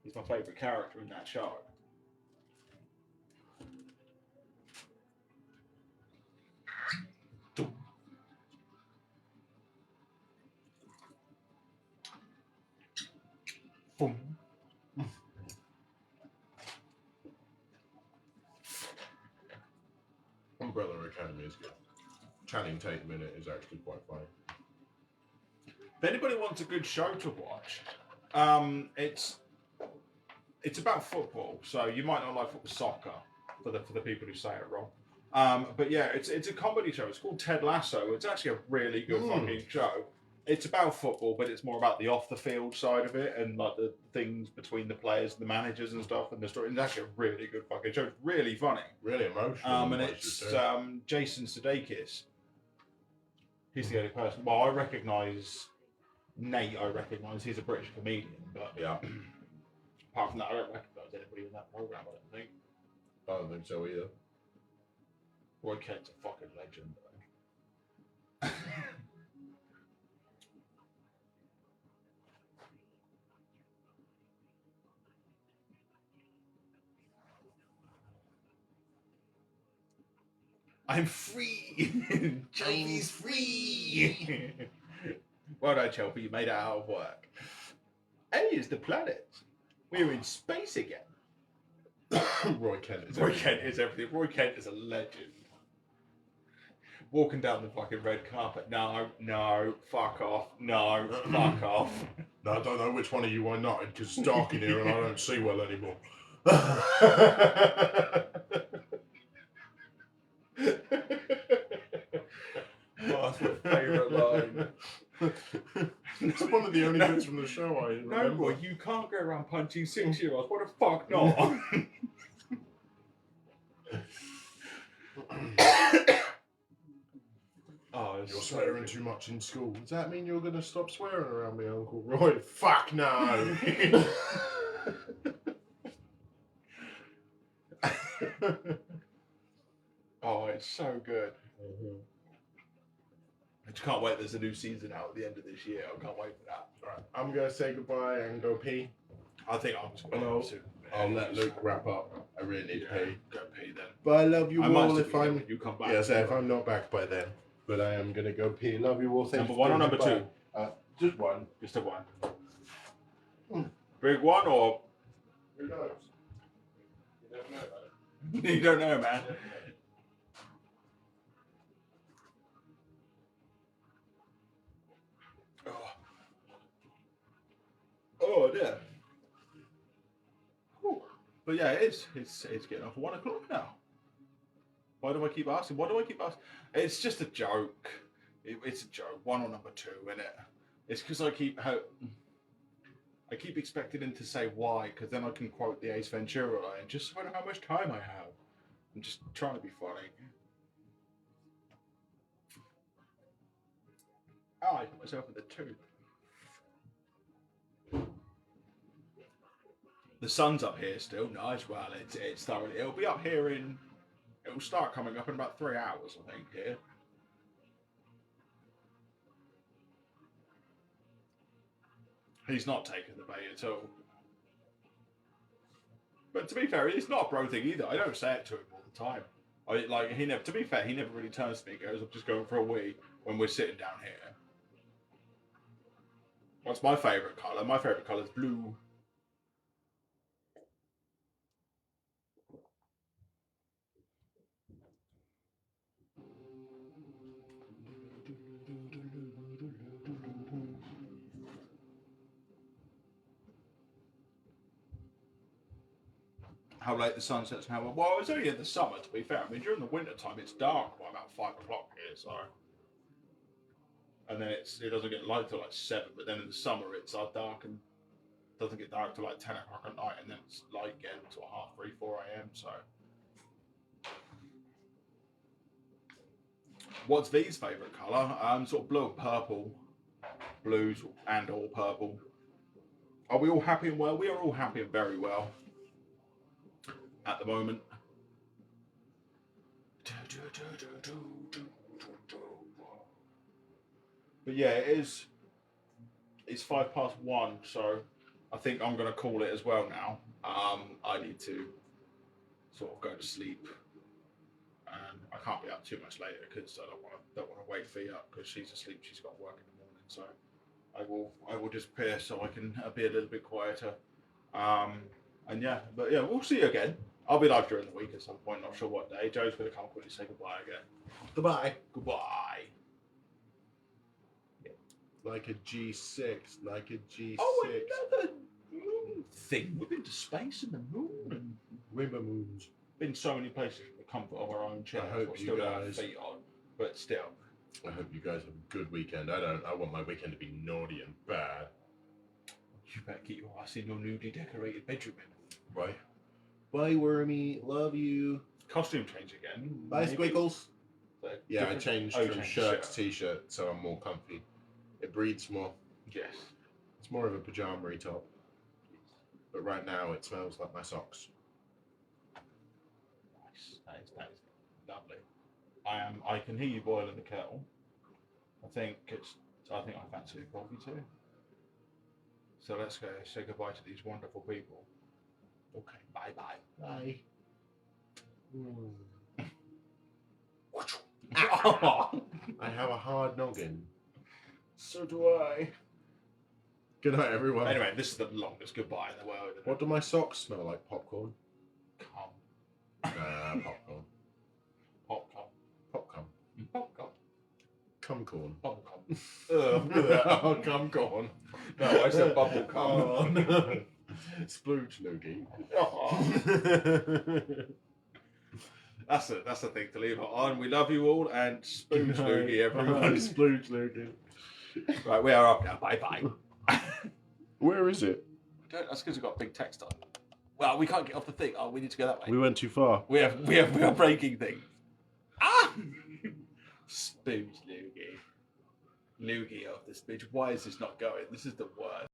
He's my favourite character in that show. Boom. Umbrella Academy is good. Channing Tatum in it is actually quite funny. If anybody wants a good show to watch, it's about football, so you might not like football, soccer for the people who say it wrong. But yeah, it's a comedy show. It's called Ted Lasso. It's actually a really good fucking show. It's about football, but it's more about the off the field side of it and like the things between the players and the managers and stuff and the story. It's actually a really good fucking show. It's really funny. Really emotional. And it's Jason Sudeikis. He's the only person. Well, I recognise Nate. I recognise he's a British comedian, but yeah. Apart from that, I don't recognise anybody in that program. I don't think. I don't think so either. Roy Kent's a fucking legend, though. I'm free! Chelsea's free! Well done, Chelsea, you made it out of work. A is the planet. We're in space again. Roy Kent is Roy Kent is everything. Roy Kent is a legend. Walking down the fucking red carpet. No, fuck off. No, fuck off. No, I don't know which one of you I nutted because it's dark in here and I don't see well anymore. Oh, that's my favourite line. It's one of the only bits from the show I remember. No, boy, you can't go around punching 6-year-olds. What the fuck not? Oh, you're swearing too much in school. Does that mean you're going to stop swearing around me, Uncle Roy? Fuck no! Oh, it's so good. I just can't wait. There's a new season out at the end of this year. I can't wait for that. Right, I'm going to say goodbye and go pee. I think I'm just going to. I'll let Luke wrap up. I really need to pee. Go pee then. But I love you all if I'm... You come back. Yeah, so if I'm not back by then. But I am going to go pee. Love you all. Thank Number you one or number goodbye. two? Just one. Just a one. Big one or? Who knows? You never know, man. You don't know, man. Oh dear. Whew. But yeah, it's getting off 1 o'clock now. Why do I keep asking? It's just a joke. It's a joke. One or number two, isn't it? It's because I keep expecting him to say why, because then I can quote the Ace Ventura line, just so I know how much time I have. I'm just trying to be funny. Oh, I put myself in the tooth. The sun's up here still. Nice. Well, it's thoroughly. It'll be up here it'll start coming up in about 3 hours, I think, here. He's not taking the bait at all. But to be fair, it's not a bro thing either. I don't say it to him all the time. To be fair, he never really turns to me and goes, I'm just going for a wee when we're sitting down here. What's my favourite colour? My favourite colour is blue. how late the sun sets and how well. It's only in the summer, to be fair. I mean, during the winter time, it's dark by about 5 o'clock here, so. And then it doesn't get light till like 7. But then in the summer, it's dark and doesn't get dark till like 10 o'clock at night, and then it's light again till 3, 4 a.m. So. What's V's favourite colour? Sort of blue and purple. Blues and or purple. Are we all happy and well? We are all happy and very well at the moment. But yeah, it's 1:05, so I think I'm going to call it as well now. I need to sort of go to sleep, and I can't be up too much later because I don't want to wake Fee up because she's asleep. She's got work in the morning, so I will disappear so I can be a little bit quieter. And yeah, but yeah, we'll see you again. I'll be live during the week at some point. Not sure what day. Joe's going to come quickly say goodbye again. Goodbye. Goodbye. Like a G6, like a G6. Oh, another moon thing. We've been to space and the moon and Rainbow moons. been so many places in the comfort of our own chair. I hope you guys. Feet on, but still. I hope you guys have a good weekend. I want my weekend to be naughty and bad. You better get your ass in your newly decorated bedroom. Bye. Bye, Wormy. Love you. Costume change again. Bye, maybe? Squiggles. So Yeah, I different- changed oh, from changed shirt to t-shirt, so I'm more comfy. It breathes more. Yes. It's more of a pajama-y top. But right now, it smells like my socks. Nice. That is lovely. I can hear you boiling the kettle. I think I fancy a coffee too. So let's go say goodbye to these wonderful people. Okay. Bye bye. Bye. I have a hard noggin. So do I. Good night, everyone. Anyway, this is the longest goodbye in the world. Isn't What do my socks smell like? Popcorn? it? Come. Popcorn. Popcorn. Popcorn. Popcorn. Cumcorn. Popcorn. Oh, cumcorn. No, I said bubble cum. Oh, no. Splooge loogie. That's the thing to leave it on. We love you all and spoon loogie everyone. Splooge loogie. Right, we are up now. Bye bye. Where is it? That's because we've got big text on. Well, we can't get off the thing. Oh, we need to go that way. We went too far. We are breaking things. Ah! Spoons loogie. Loogie of this bitch. Why is this not going? This is the worst.